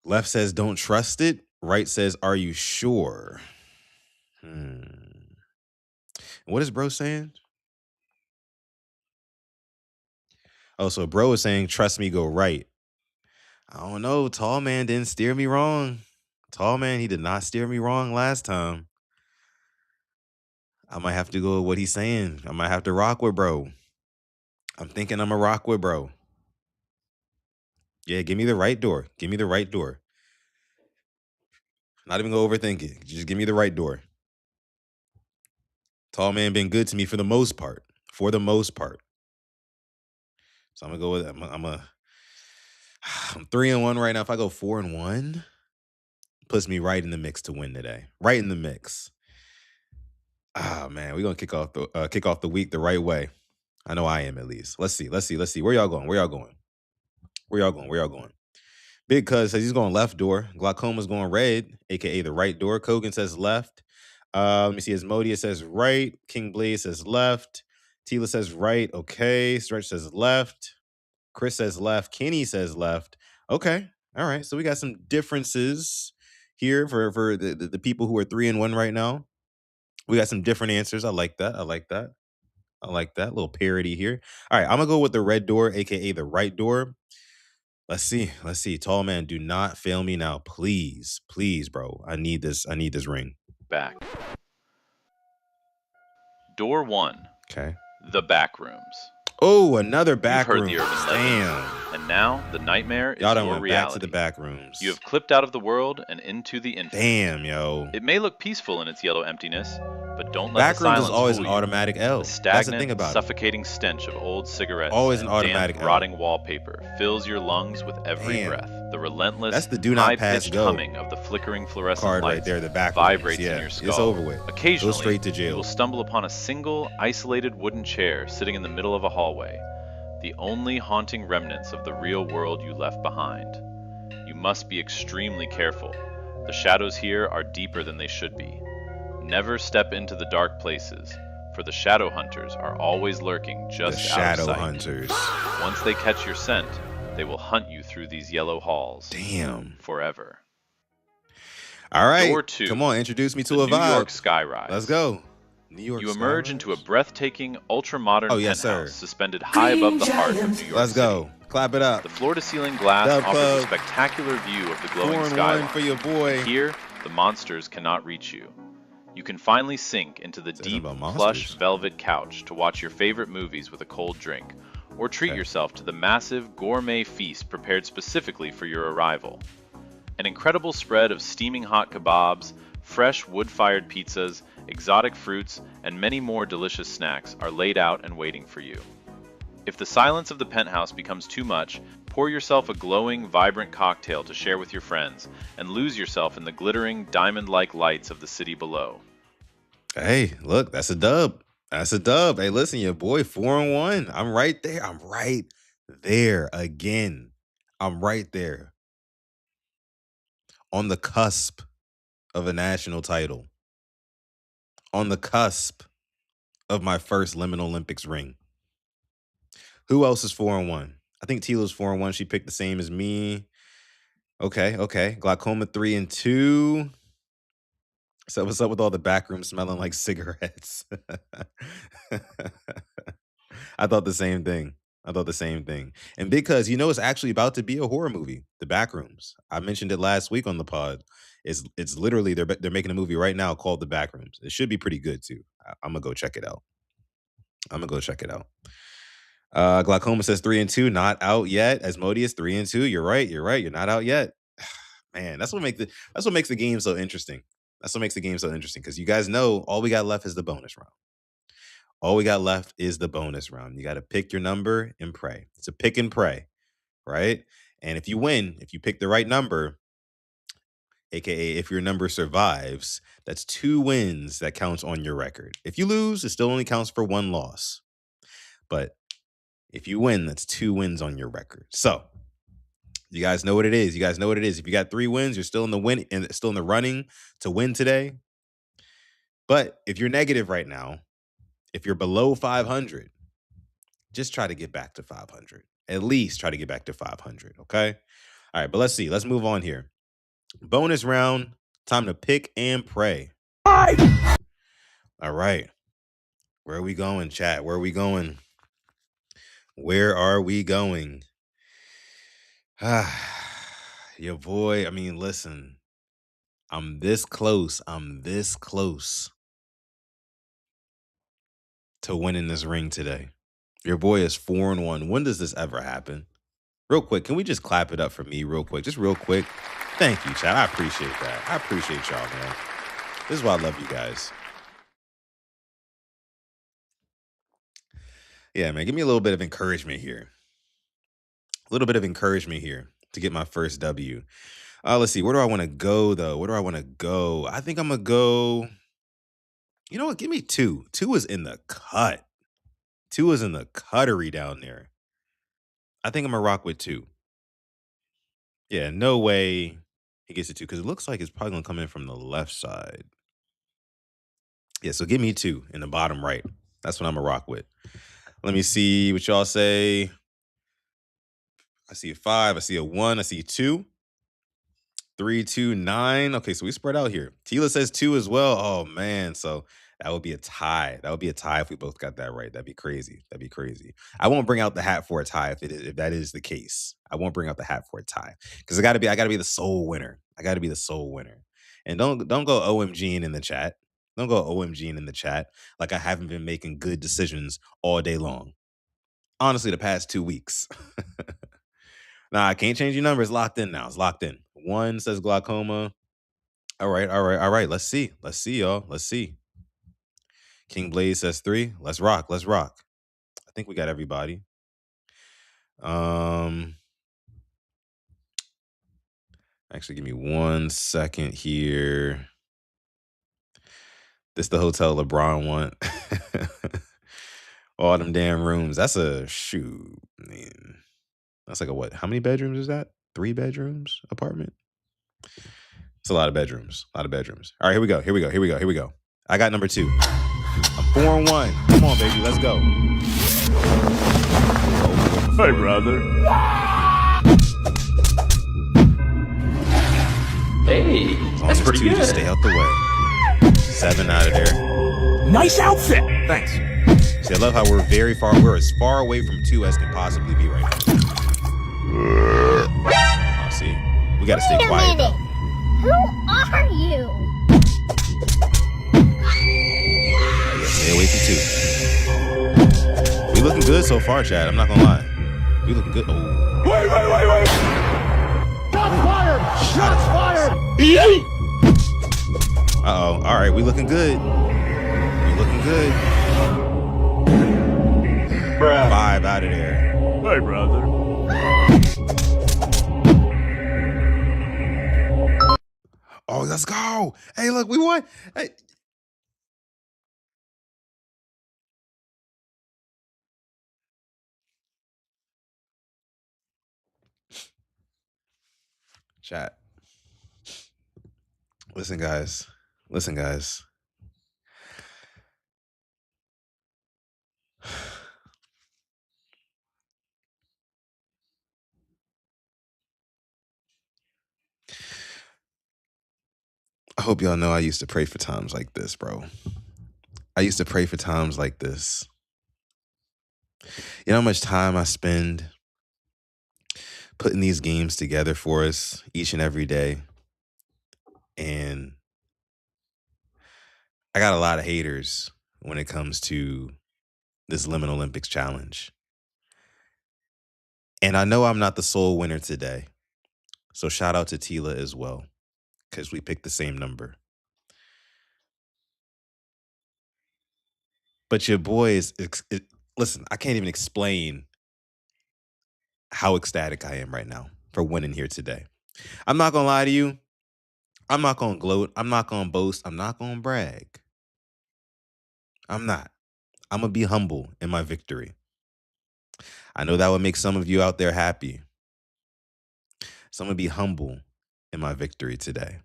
Left says, don't trust it. Right says, are you sure? What is bro saying? Oh, so bro is saying, trust me, go right. I don't know. Tall man didn't steer me wrong. Tall man, he did not steer me wrong last time. I might have to go with what he's saying. I might have to rock with bro. I'm thinking I'm a rock with bro. Yeah, give me the right door. Give me the right door. Not even gonna overthink it. Just give me the right door. Tall man been good to me for the most part. For the most part. So I'm gonna go with I'm 3-1 right now. If I go 4-1, puts me right in the mix to win today. Right in the mix. Ah man, we're gonna kick off the week the right way. I know I am at least. Let's see. Where y'all going? Big Cuz says he's going left door. Glaucoma's going red, aka the right door. Kogan says left. Let me see. Asmodia says right. King Blaze says left. Tila says right. Okay. Stretch says left. Chris says left. Kenny says left. Okay. All right. So we got some differences here for the people who are 3-1 right now. We got some different answers. I like that. I like that. I like that. Little parody here. All right. I'm going to go with the red door, aka the right door. Let's see. Let's see. Tall man, do not fail me now. Please. Please, bro. I need this. I need this ring. Back. Door 1. Okay. The back rooms. Oh, another back You've heard room. the urban Damn. legends, and now the nightmare is Y'all done your went reality. back to the back rooms. You have clipped out of the world and into the infinite. Damn, yo. It may look peaceful in its yellow emptiness, but don't let Back the rooms silence is always fool an you. automatic L. The stagnant, That's the thing about it. suffocating stench of old cigarettes Always and an automatic damp, L. rotting wallpaper fills your lungs with every Damn. breath. The relentless, That's the do not pass high-pitched go humming of the flickering fluorescent card right lights there. The back vibrates rooms. Yeah, in your skull. it's over with. Occasionally, Go straight to you jail. will stumble upon a single, isolated wooden chair sitting in the middle of a hallway, the only haunting remnants of the real world you left behind. You must be extremely careful. The shadows here are deeper than they should be. Never step into the dark places, for the shadow hunters are always lurking just The out of shadow sight. hunters. Once they catch your scent, they will hunt you through these yellow halls. Damn. Forever. All right. Door 2. Come on, introduce me to The a New vibe. York Skyrise. Let's go. New York. You emerge into a breathtaking, ultra-modern yes, penthouse sir. suspended high above the heart of New York Let's City. go. Clap it up. The floor-to-ceiling glass Dub offers Club. a spectacular view of the glowing 4-1 skyline. for your boy. Here, the monsters cannot reach you. You can finally sink into the Says deep, about monsters. plush velvet couch to watch your favorite movies with a cold drink, or treat yourself to the massive gourmet feast prepared specifically for your arrival. An incredible spread of steaming hot kebabs, fresh wood-fired pizzas, exotic fruits, and many more delicious snacks are laid out and waiting for you. If the silence of the penthouse becomes too much, pour yourself a glowing, vibrant cocktail to share with your friends, and lose yourself in the glittering, diamond-like lights of the city below. Hey, look, that's a dub. That's a dub. Hey, listen, your boy 4-1. I'm right there. I'm right there again. I'm right there. On the cusp of a national title. On the cusp of my first Liminal Olympics ring. Who else is 4-1? I think Tila's 4-1. She picked the same as me. Okay. Glaucoma 3-2. So what's up with all the back rooms smelling like cigarettes? I thought the same thing. And because it's actually about to be a horror movie, The Backrooms. I mentioned it last week on the pod. It's literally they're making a movie right now called The Backrooms. It should be pretty good too. I'm gonna go check it out. Glaucoma says 3-2, not out yet. Asmodeus 3-2. You're right. You're not out yet. Man, that's what makes the game so interesting. Because you guys know all we got left is the bonus round. You got to pick your number and pray. It's a pick and pray, right? And if you win, if you pick the right number, aka if your number survives, that's 2 wins that counts on your record. If you lose, it still only counts for 1 loss. But if you win, that's 2 wins on your record. So you guys know what it is. If you got 3 wins, you're still in the running to win today. But if you're negative right now, if you're below 500, just try to get back to 500. At least try to get back to 500, okay? All right, but let's see. Let's move on here. Bonus round. Time to pick and pray. All right. Where are we going, chat? Where are we going? Your boy, listen. I'm this close to winning this ring today. Your boy is 4-1. When does this ever happen? Real quick, can we just clap it up for me real quick? Just real quick. Thank you, chat. I appreciate that. I appreciate y'all, man. This is why I love you guys. Yeah, man. Give me a little bit of encouragement here. To get my first W. Let's see. Where do I want to go, though? I think I'm going to go. You know what? Give me 2. 2 is in the cut. 2 is in the cuttery down there. I think I'm going to rock with 2. Yeah, no way he gets it 2 because it looks like it's probably gonna come in from the left side. Yeah, so give me 2 in the bottom right. That's what I'm gonna rock with. Let me see what y'all say. I see a 5. I see a 1. I see 2. 3, 2, 9. Okay, so we spread out here. Tila says 2 as well. Oh man, so that would be a tie. That would be a tie if we both got that right. That'd be crazy. That'd be crazy. I won't bring out the hat for a tie if that is the case. I won't bring out the hat for a tie because I gotta be the sole winner. I gotta be the sole winner. And don't go OMGing in the chat. Don't go OMGing in the chat like I haven't been making good decisions all day long. Honestly, the past 2 weeks. Nah, I can't change your number. It's locked in now. It's locked in. 1 says glaucoma. All right, all right, all right. Let's see. Let's see, y'all. Let's see. King Blaze says 3. Let's rock. Let's rock. I think we got everybody. Actually, give me 1 second here. This the hotel LeBron want. All them damn rooms. That's a shoot. Man. That's like a what? How many bedrooms is that? 3 bedrooms apartment? It's a lot of bedrooms. A lot of bedrooms. All right, here we go. Here we go. Here we go. Here we go. I got number 2. I'm 4-1. Come on, baby. Let's go. Hey, brother. Hey, that's pretty good. Just stay out the way. 7 out of there. Nice outfit. Thanks. See, I love how we're as far away from 2 as can possibly be right now. Oh, see, we gotta stay quiet though. Who are you? Yeah, stay away from 2. We looking good so far, Chad. I'm not gonna lie. We looking good. Oh. Wait. Shots fired! Shots fired! Uh-oh. All right, we looking good. We looking good. 5 out of there. Hey, brother. Oh, let's go. Hey, look, we won. Hey. Chat. Listen, guys. Listen, guys. I hope y'all know I used to pray for times like this, bro. I used to pray for times like this. You know how much time I spend putting these games together for us each and every day? And I got a lot of haters when it comes to this Liminal Olympics challenge. And I know I'm not the sole winner today. So shout out to Tila as well, because we picked the same number. But your boy is, listen, I can't even explain how ecstatic I am right now for winning here today. I'm not going to lie to you. I'm not going to gloat. I'm not going to boast. I'm not going to brag. I'm not. I'm going to be humble in my victory. I know that would make some of you out there happy. So I'm going to be humble in my victory today.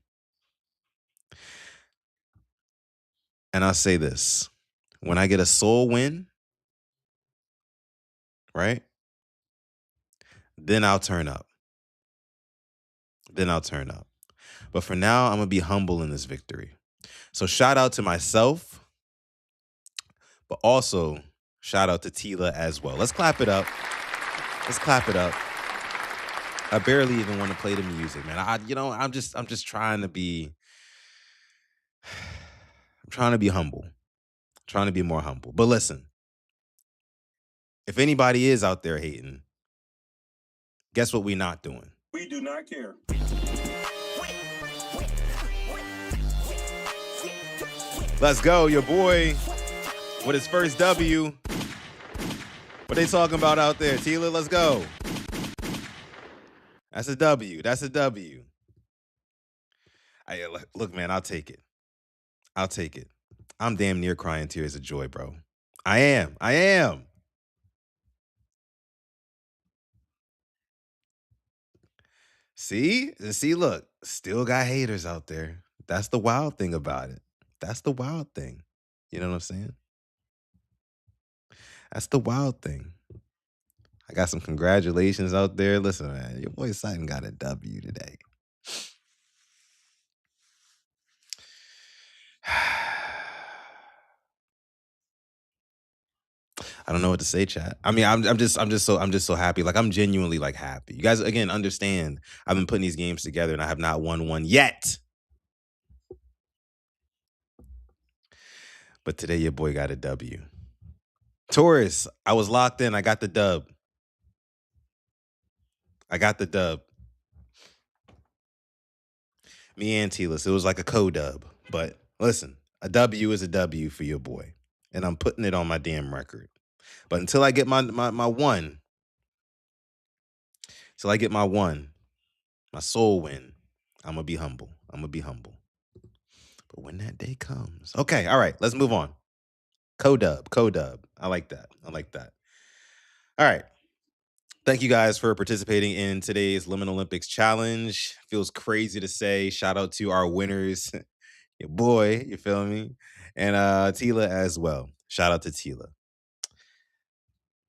And I'll say this. When I get a soul win, right? Then I'll turn up. Then I'll turn up. But for now, I'm going to be humble in this victory. So shout out to myself, but also shout out to Tila as well. Let's clap it up. Let's clap it up. I barely even want to play the music, man. I'm just trying to be humble. I'm trying to be more humble. But listen, if anybody is out there hating, guess what we're not doing? We do not care. Let's go, your boy with his first W. What they talking about out there? Tila, let's go. That's a W. That's a W. Look, man, I'll take it. I'll take it. I'm damn near crying tears of joy, bro. I am. See, look, still got haters out there. That's the wild thing about it. That's the wild thing. You know what I'm saying? That's the wild thing. I got some congratulations out there. Listen, man, your boy Sutton got a W today. I don't know what to say, chat. I mean, I'm just so happy. Like, I'm genuinely like happy. You guys, again, understand. I've been putting these games together, and I have not won one yet. But today, your boy got a W. Taurus, I was locked in. I got the dub. I got the dub. Me and T-less. It was like a co-dub. But listen, a W is a W for your boy. And I'm putting it on my damn record. But until I get my one, till I get my one, my soul win, I'm going to be humble. I'm going to be humble. But when that day comes. Okay, all right, let's move on. Co-dub. I like that. All right. Thank you guys for participating in today's Liminal Olympics challenge. Feels crazy to say. Shout out to our winners. Your boy, you feel me? And Tila as well. Shout out to Tila.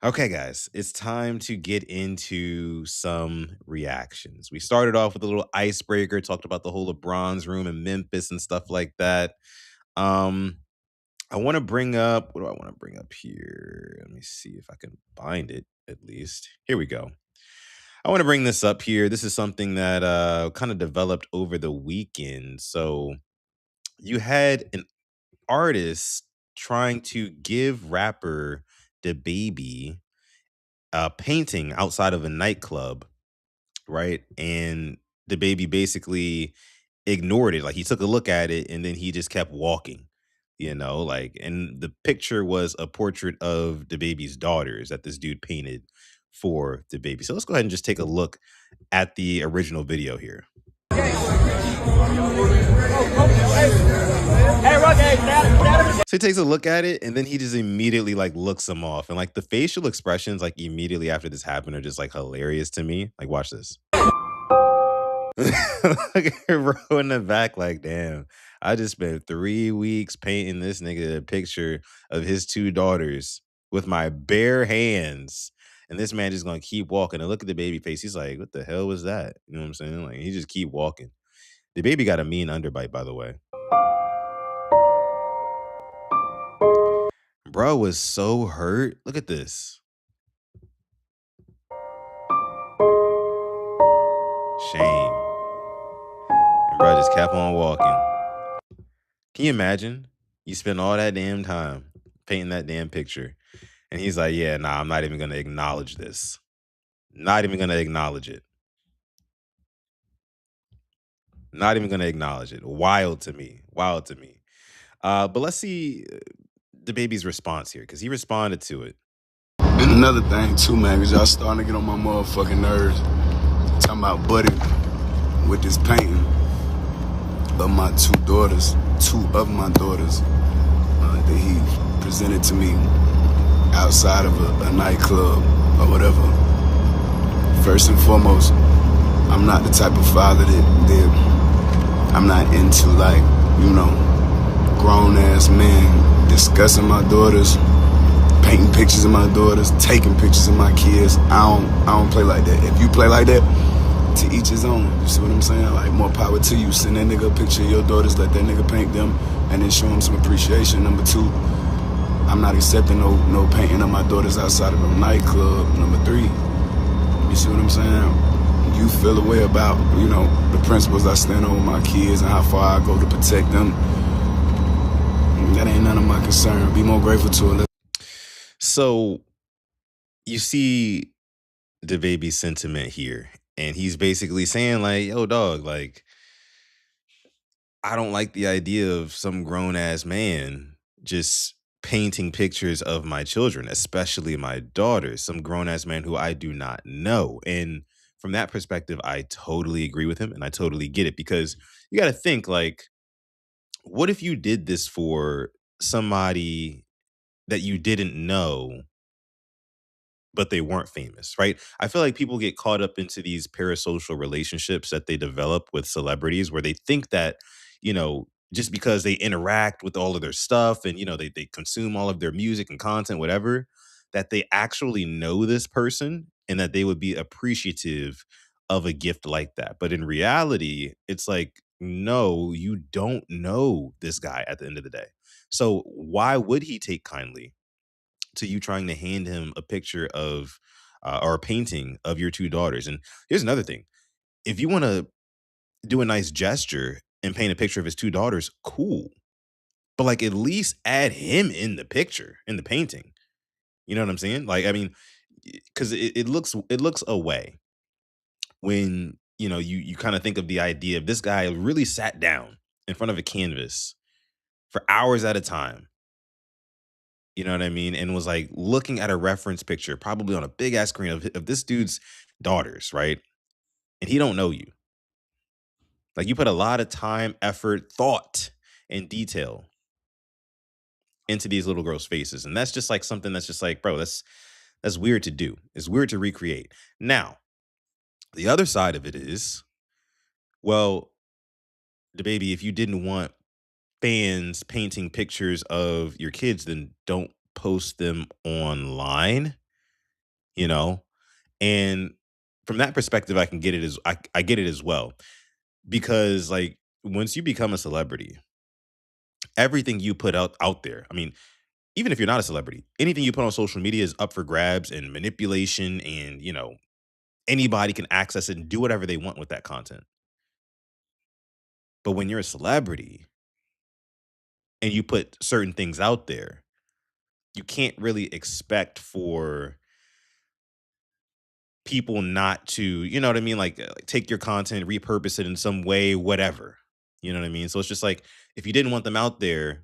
Okay, guys, it's time to get into some reactions. We started off with a little icebreaker, talked about the whole LeBron's room in Memphis and stuff like that. I want to bring up, what do I want to bring up here? Let me see if I can find it at least. Here we go. I want to bring this up here. This is something that kind of developed over the weekend. So you had an artist trying to give rapper DaBaby a painting outside of a nightclub, right? And DaBaby basically ignored it. Like, he took a look at it and then he just kept walking, like, and the picture was a portrait of DaBaby's daughters that this dude painted for DaBaby. So let's go ahead and just take a look at the original video here. So he takes a look at it and then he just immediately like looks him off. And like the facial expressions like immediately after this happened are just like hilarious to me. Like, watch this. Look at bro in the back, like, damn, I just spent 3 weeks painting this nigga a picture of his 2 daughters with my bare hands. And this man just gonna keep walking. And look at the baby face. He's like, what the hell was that? You know what I'm saying? Like, he just keep walking. DaBaby got a mean underbite, by the way. Bro was so hurt. Look at this. Shame. And bro just kept on walking. Can you imagine? You spend all that damn time painting that damn picture. And he's like, yeah, nah, I'm not even going to acknowledge this. Not even going to acknowledge it. Not even going to acknowledge it. Wild to me. But let's see DaBaby's response here, because he responded to it. And another thing too, man, because y'all starting to get on my motherfucking nerves. Talking about Buddy with this painting of my 2 daughters, 2 of my daughters that he presented to me outside of a nightclub or whatever. First and foremost, I'm not the type of father that I'm not into, like, grown ass men discussing my daughters, painting pictures of my daughters, taking pictures of my kids. I don't play like that. If you play like that, to each his own. You see what I'm saying? Like, more power to you. Send that nigga a picture of your daughters, let that nigga paint them, and then show him some appreciation. Number 2, I'm not accepting no painting of my daughters outside of a nightclub. Number 3, you see what I'm saying? You feel a way about, the principles I stand on with my kids and how far I go to protect them. That ain't none of my concern. Be more grateful to it. So you see DaBaby's sentiment here, and he's basically saying like, yo, dog, like, I don't like the idea of some grown ass man just painting pictures of my children, especially my daughters, some grown ass man who I do not know. And from that perspective, I totally agree with him and I totally get it, because you got to think, like, what if you did this for somebody that you didn't know but they weren't famous, right? I feel like people get caught up into these parasocial relationships that they develop with celebrities where they think that, just because they interact with all of their stuff and, they consume all of their music and content, whatever, that they actually know this person and that they would be appreciative of a gift like that. But in reality, it's like, no, you don't know this guy at the end of the day. So why would he take kindly to you trying to hand him a picture of or a painting of your two daughters? And here's another thing. If you want to do a nice gesture and paint a picture of his two daughters, cool. But like at least add him in the picture, in the painting. You know what I'm saying? Like, I mean, because it looks away when you kind of think of the idea of this guy really sat down in front of a canvas for hours at a time. You know what I mean? And was like looking at a reference picture, probably on a big ass screen of this dude's daughters, right? And he don't know you. Like you put a lot of time, effort, thought, and detail into these little girls' faces. And that's just like something that's just like, bro, that's weird to do. It's weird to recreate. Now, the other side of it is, well, the baby, if you didn't want fans painting pictures of your kids, then don't post them online, you know? And from that perspective, I can get it as I get it as well. Because like once you become a celebrity, everything you put out there, I mean, even if you're not a celebrity, anything you put on social media is up for grabs and manipulation and, anybody can access it and do whatever they want with that content. But when you're a celebrity and you put certain things out there, you can't really expect for people not to, you know what I mean? Like take your content, repurpose it in some way, whatever. You know what I mean? So it's just like if you didn't want them out there,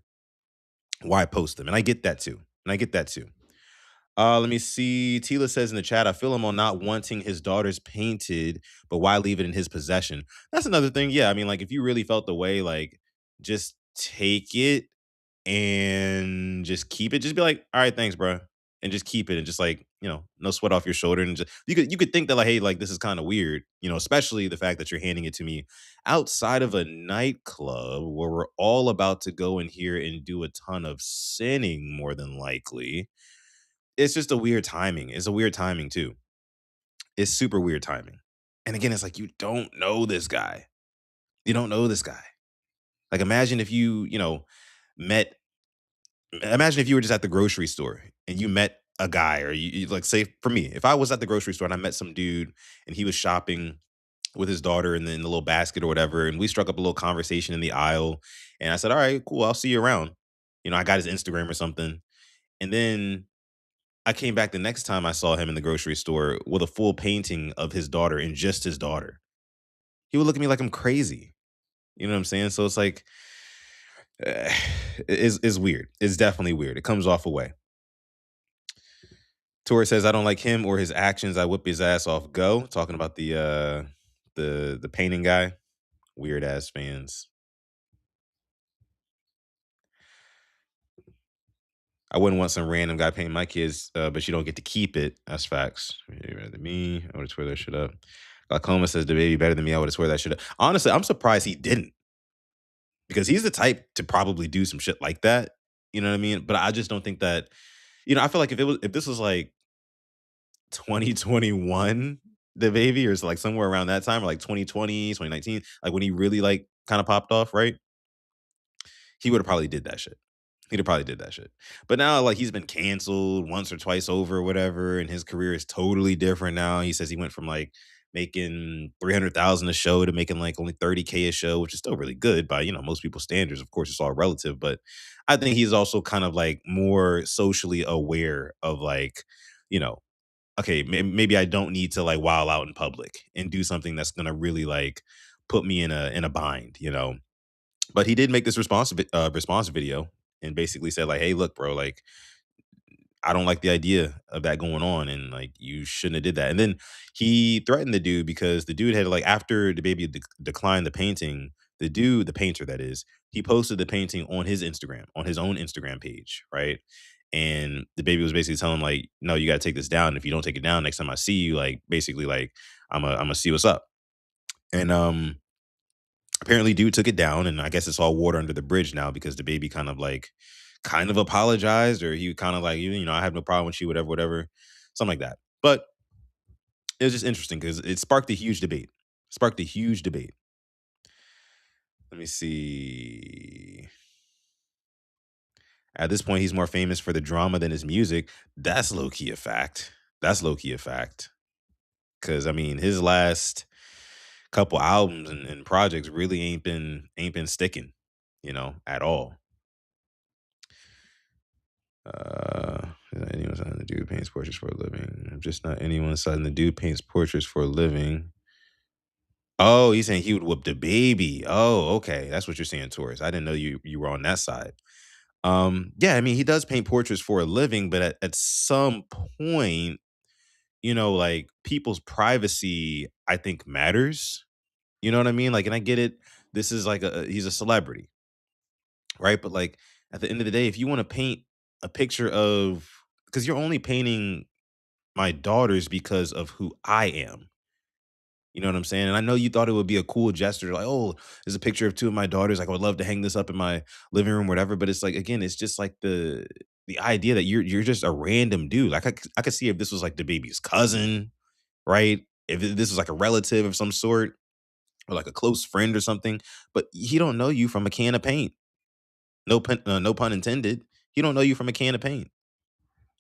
why post them? And I get that too. And I get that too. Let me see. Tila says in the chat, I feel him on not wanting his daughters painted, but why leave it in his possession? That's another thing. Yeah. I mean, like if you really felt the way, like just take it and just keep it. Just be like, all right, thanks, bro. And just keep it and just like, no sweat off your shoulder. And just you could think that like, hey, like this is kind of weird, especially the fact that you're handing it to me outside of a nightclub where we're all about to go in here and do a ton of sinning, more than likely. It's just a weird timing. It's a weird timing too. It's super weird timing. And again, it's like you don't know this guy. You don't know this guy. Like imagine if met imagine if you were just at the grocery store and you met a guy or like say for me, if I was at the grocery store and I met some dude and he was shopping with his daughter in the little basket or whatever, and we struck up a little conversation in the aisle, and I said, all right, cool, I'll see you around. I got his Instagram or something. And then I came back the next time I saw him in the grocery store with a full painting of his daughter and just his daughter. He would look at me like I'm crazy. You know what I'm saying? So it's like, it's weird. It's definitely weird. It comes off away. Tor says, I don't like him or his actions. I whip his ass off. Go. Talking about the painting guy. Weird ass fans. I wouldn't want some random guy painting my kids, but you don't get to keep it. That's facts. You're better than me. I would have swear that shit up. Glaucoma says the baby better than me. I would have swear that shit up. Honestly, I'm surprised he didn't. Because he's the type to probably do some shit like that. You know what I mean? But I just don't think that, I feel like if this was like 2021, the baby, or it's like somewhere around that time, or like 2020, 2019, like when he really like kind of popped off, right? He would have probably did that shit. He'd have probably did that shit. But now, like, he's been canceled once or twice over, or whatever, and his career is totally different now. He says he went from like making 300,000 a show to making like only 30K a show, which is still really good by most people's standards. Of course, it's all relative, but I think he's also kind of like more socially aware of like, you know, okay, maybe I don't need to like wild out in public and do something that's gonna really like put me in a bind. But he did make this response video and basically said like, "Hey, look, bro, like I don't like the idea of that going on, and like you shouldn't have did that." And then he threatened the dude because the dude had like after the baby declined the painting, the dude, the painter that is, he posted the painting on his Instagram, on his own Instagram page, right? And the baby was basically telling him, like, no, you got to take this down. If you don't take it down, next time I see you, like, basically, like, I'm gonna see what's up. And apparently, dude took it down, and I guess it's all water under the bridge now because the baby kind of apologized, or he kind of like, you know, I have no problem with you, whatever, whatever, something like that. But it was just interesting because it sparked a huge debate. Sparked a huge debate. Let me see. At this point, he's more famous for the drama than his music. That's low key a fact. That's low key a fact. Because I mean, his last couple albums and projects really ain't been sticking, you know, at all. Uh, anyone signing the dude paints portraits for a living. I'm just not anyone signing the dude paints portraits for a living. Oh, he's saying he would whoop the baby. Oh, okay. That's what you're saying, Taurus. I didn't know you were on that side. Yeah, I mean, he does paint portraits for a living, but at some point, you know, like people's privacy, I think matters. You know what I mean? Like, and I get it. This is like he's a celebrity, right? But like at the end of the day, if you want to paint a picture of, because you're only painting my daughters because of who I am. You know what I'm saying? And I know you thought it would be a cool gesture, like, oh, there's a picture of two of my daughters. Like, I would love to hang this up in my living room, whatever. But it's like, again, it's just like the idea that you're just a random dude. Like, I could see if this was like the baby's cousin, right? If this was like a relative of some sort, or like a close friend or something. But he don't know you from a can of paint. No pun intended. He don't know you from a can of paint.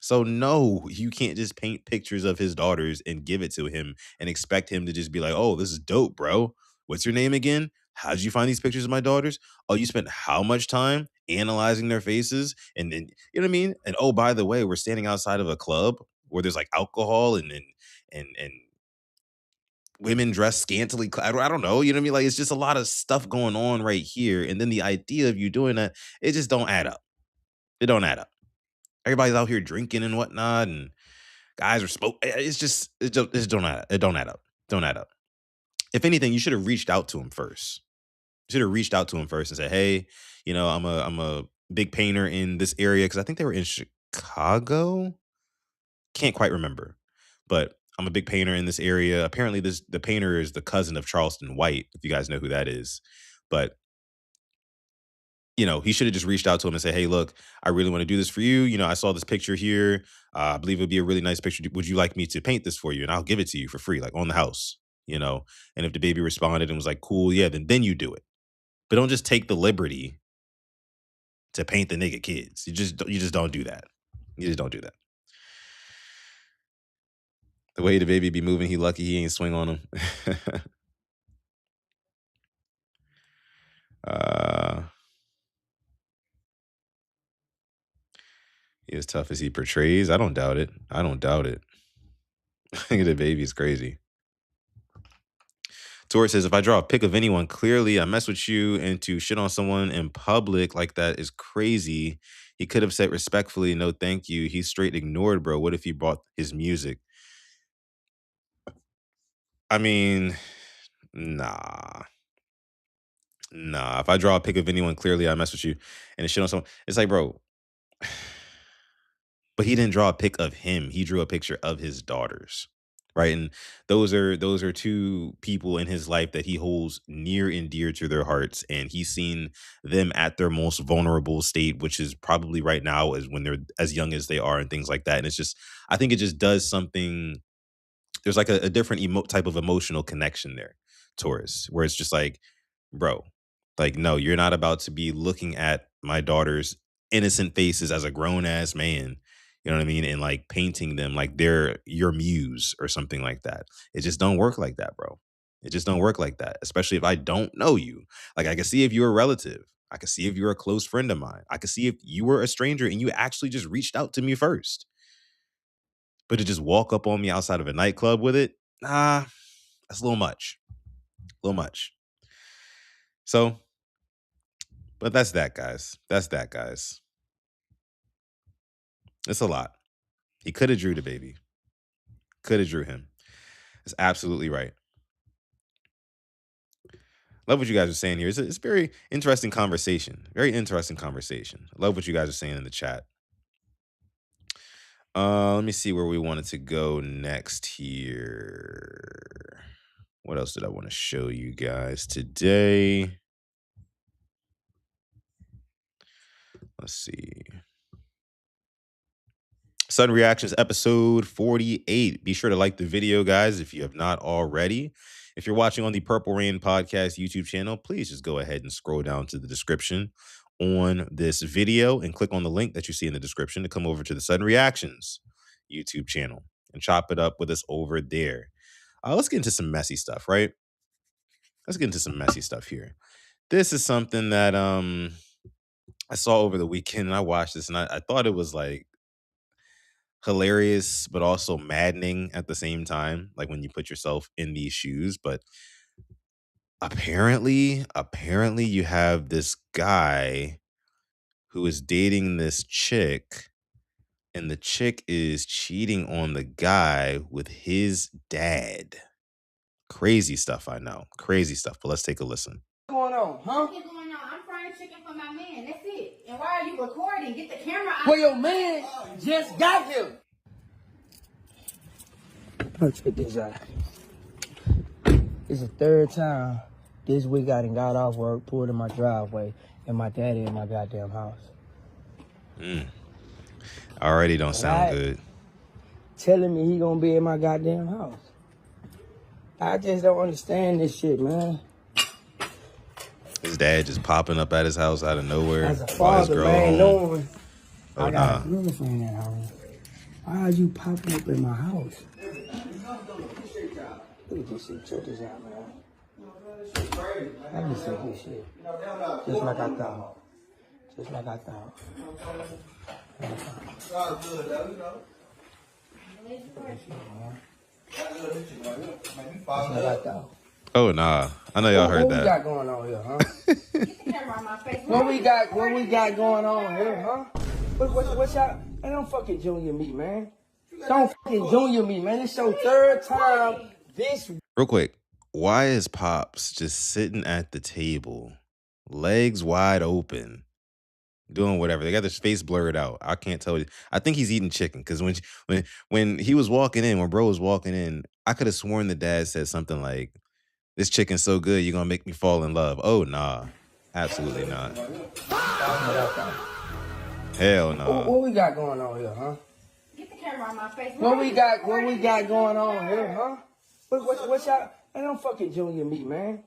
So no, you can't just paint pictures of his daughters and give it to him and expect him to just be like, "Oh, this is dope, bro. What's your name again? How did you find these pictures of my daughters? Oh, you spent how much time analyzing their faces?" And then, you know what I mean? And oh, by the way, we're standing outside of a club where there's like alcohol and women dressed scantily clad. I don't know, you know what I mean? Like, it's just a lot of stuff going on right here. And then the idea of you doing that, it just don't add up. It don't add up. Everybody's out here drinking and whatnot, and guys are it just don't add up. It don't add up. Don't add up. If anything, you should have reached out to him first. You should have reached out to him first and said, "Hey, you know, I'm a big painter in this area," because I think they were in Chicago. Can't quite remember, but I'm a big painter in this area. Apparently, the painter is the cousin of Charleston White, if you guys know who that is. But you know, he should have just reached out to him and said, "Hey, look, I really want to do this for you. You know, I saw this picture here. I believe it would be a really nice picture. Would you like me to paint this for you? And I'll give it to you for free, like on the house." You know, and if the baby responded and was like, "Cool, yeah," then you do it. But don't just take the liberty to paint the naked kids. You just don't do that. You just don't do that. The way the baby be moving, he lucky he ain't swing on him. uh, he as tough as he portrays. I don't doubt it. I don't doubt it. The baby's crazy. Taurus says, if I draw a pic of anyone, clearly I mess with you, and to shit on someone in public like that is crazy. He could have said respectfully, no, thank you. He straight ignored, bro. What if he bought his music? I mean, nah. Nah. If I draw a pic of anyone, clearly I mess with you, and it's shit on someone, it's like, bro. But he didn't draw a pic of him. He drew a picture of his daughters. Right. And those are two people in his life that he holds near and dear to their hearts. And he's seen them at their most vulnerable state, which is probably right now, is when they're as young as they are and things like that. And it's just, I think it just does something. There's like a different type of emotional connection there, Taurus, where it's just like, bro, like, no, you're not about to be looking at my daughter's innocent faces as a grown ass man. You know what I mean? And like painting them like they're your muse or something like that. It just don't work like that, bro. It just don't work like that, especially if I don't know you. Like, I can see if you're a relative. I can see if you're a close friend of mine. I can see if you were a stranger and you actually just reached out to me first. But to just walk up on me outside of a nightclub with it, nah, that's a little much. A little much. So, but that's that, guys. That's that, guys. It's a lot. He could have drew the baby. Could have drew him. That's absolutely right. Love what you guys are saying here. It's a very interesting conversation. Very interesting conversation. Love what you guys are saying in the chat. Let me see where we wanted to go next here. What else did I want to show you guys today? Let's see. Sutton Reactions episode 48. Be sure to like the video, guys, if you have not already. If you're watching on the Purple Rain Podcast YouTube channel, please just go ahead and scroll down to the description on this video and click on the link that you see in the description to come over to the Sutton Reactions YouTube channel and chop it up with us over there. Let's get into some messy stuff, right? Let's get into some messy stuff here. This is something that I saw over the weekend, and I watched this, and I thought it was like hilarious, but also maddening at the same time, like when you put yourself in these shoes. But apparently you have this guy who is dating this chick, and the chick is cheating on the guy with his dad. Crazy stuff, I know. Crazy stuff, but let's take a listen. What's going on, huh? What's going on? I'm frying chicken for my man. That's it. And why are you recording? Get the camera out. Well, your man just got here. Let's check this out. It's the third time this week I done got off work, pulled in my driveway, and my daddy in my goddamn house. Already don't sound good. Telling me he gonna be in my goddamn house. I just don't understand this shit, man. His dad just popping up at his house out of nowhere. As a while his father, girl man, home. knowing Oh, I got nah. a girlfriend at home. Why are you popping up in my house? Look at this shit. Check this out, man. Let me see this shit. Just like I thought. Just like I thought. Oh, nah. I know y'all heard What we got that. going on here, huh? Get the camera on my face. What we got going on here, huh? What's y'all? Hey, don't fucking junior me, man. Don't fucking junior me, man. It's your third time this. Real quick, why is Pops just sitting at the table, legs wide open, doing whatever? They got his face blurred out. I can't tell you. I think he's eating chicken, because when he was walking in, when bro was walking in, I could have sworn the dad said something like, "This chicken's so good, you're gonna make me fall in love." Oh, nah. Absolutely not. Hell no. What we got going on here, huh? Get the camera on my face. What we got going on here, huh? What's y'all? Hey, don't fucking junior me, man.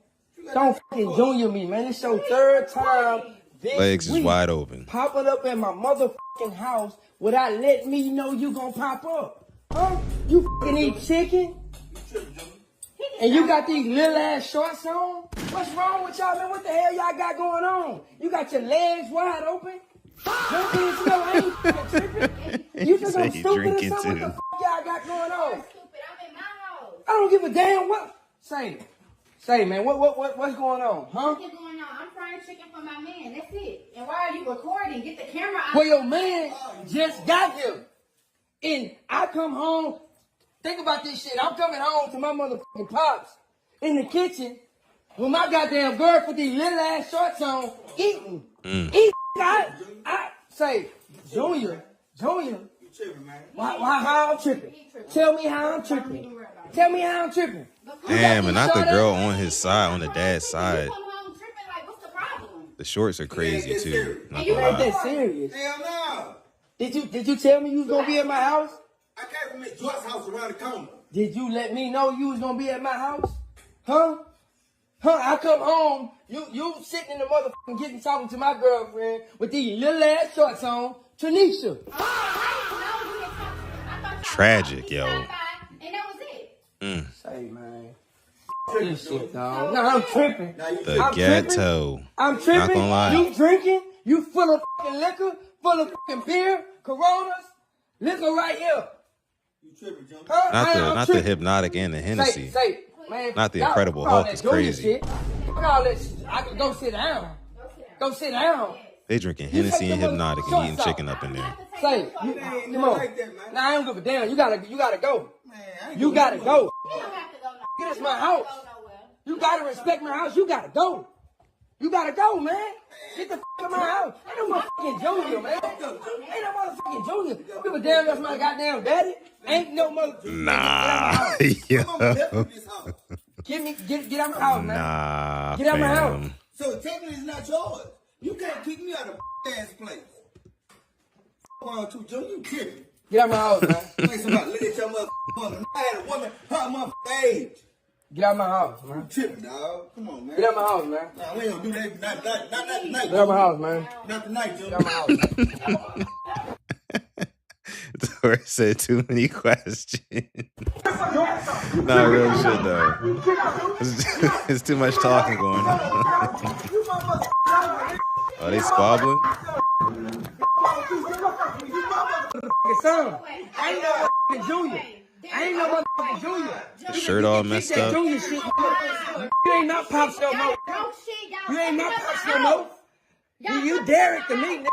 Don't fucking junior me, man. It's your third time this Legs is week wide open. popping up in my motherfucking house without letting me know you gonna pop up, huh? You fucking eat chicken? And you got these little ass shorts on? What's wrong with y'all, man? What the hell y'all got going on? You got your legs wide open? Drinking and snow, I ain't fucking tripping. You think I'm He stupid or drinking something? What the too. fuck y'all got going on? Stupid. I'm in my house. I don't give a damn what. Say, man, what's going on, huh? What's going on? I'm frying chicken for my man. That's it. And why are you recording? Get the camera out. Well, your man just got here. And I come home, think about this shit. I'm coming home to my motherfucking pops in the kitchen with my goddamn girl with these little ass shorts on, eating. Eating. I say, Junior. Why how I'm tripping? Tell me how I'm tripping. Tell me how I'm tripping. Damn, and not the girl on his side, on the dad's side. Come home tripping like, what's the problem? The shorts are crazy too. Not You gonna ain't lie. that serious. Hell no. Did you tell me you was gonna be at my house? I came from Miss Joyce's house around the corner. Did you let me know you was gonna be at my house? Huh? I come home, you sitting in the motherfucking kitchen talking to my girlfriend with these little ass shorts on, Tanisha. Tragic, yo. And that was it. Say, man. This shit, dog. No, I'm tripping. The I'm ghetto. I'm tripping. Not gonna lie. You drinking? You full of fucking liquor? Full of fucking beer? Coronas? Liquor right here. You tripping, John? Not the hypnotic and the Hennessy. Say, man. Not the y'all Incredible fuck all Hulk that is junior crazy. shit. Fuck all that shit. I can go sit down. Go sit down. They drinking You Hennessy take and the Hypnotic and shorts eating off. chicken up in there. Say, come on. Nah, I don't give a damn. You gotta go. You gotta go. You don't have to go nowhere. This is my house. Go nowhere. You gotta respect my house. You gotta go. You gotta go, man. Get the out of my house. Ain't no motherfucking junior, man. Ain't no motherfucking junior. Give a damn that's my goddamn daddy. Ain't no motherfucking. Nah. Get out my house, man. Nah, Get out my house. fam. So technically it's not yours. You can't kick me out of ass place. On to Junior, you tripping. Get out my house, man. Like somebody look at your motherfucker. I had a woman her motherfucking age. Get out my house, man. You tripping, dog. Come on, man. Get out my house, man. Nah, we ain't gonna do that. Not tonight. Get out my house, man. Not tonight, Junior. Get out my house. Tori said too many questions. Nah, real shit though. It's too much talking going on. Are they squabbling? Son, I ain't no motherfucking junior. I ain't no motherfucking junior. The shirt all messed That up. junior shit. You ain't not Pops no more. You ain't not Pops no more. You Derek to me, nigga.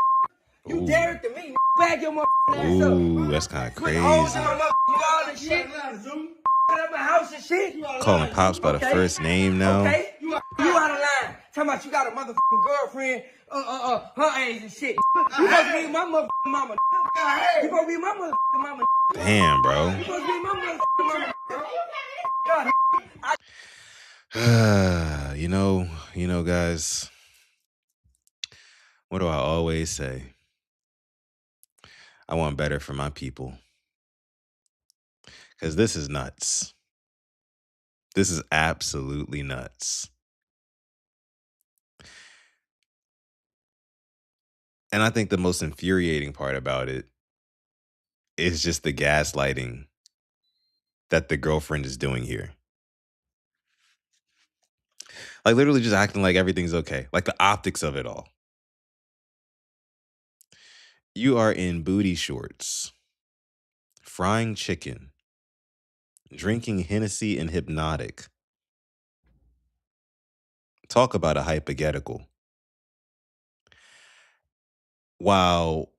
You Derek to me, nigga. Bag your motherfucking ass up. Ooh, that's kind of Quit holding crazy. my motherfucking and shit. Put up my house and shit. Calling Pops by the first name now. Okay, you out of line. Talking about you got a motherfucking girlfriend, her age and shit. You supposed to be my motherfucking mama. You supposed to be my motherfucking mama. Damn, bro. You supposed to be my motherfucking mama. God. You know, guys. What do I always say? I want better for my people. Because this is nuts. This is absolutely nuts. And I think the most infuriating part about it is just the gaslighting that the girlfriend is doing here. Like literally just acting like everything's okay. Like the optics of it all. You are in booty shorts, frying chicken, drinking Hennessy and Hypnotic. Talk about a hypothetical. While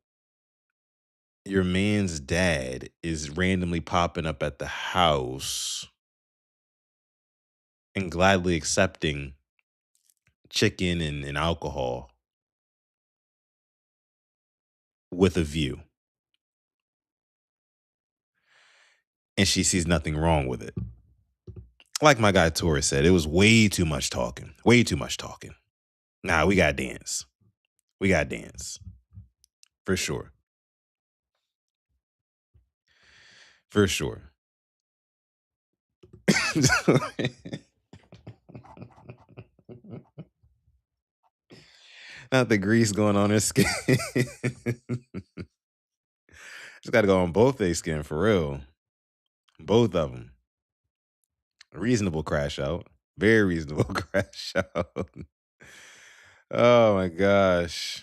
your man's dad is randomly popping up at the house and gladly accepting chicken and alcohol with a view. And she sees nothing wrong with it. Like my guy Tori said, it was way too much talking. Way too much talking. Nah, we gotta dance. We gotta dance. For sure. For sure. Not the grease going on her skin. Just got to go on both their skin for real. Both of them. Reasonable crash out. Very reasonable crash out. Oh my gosh.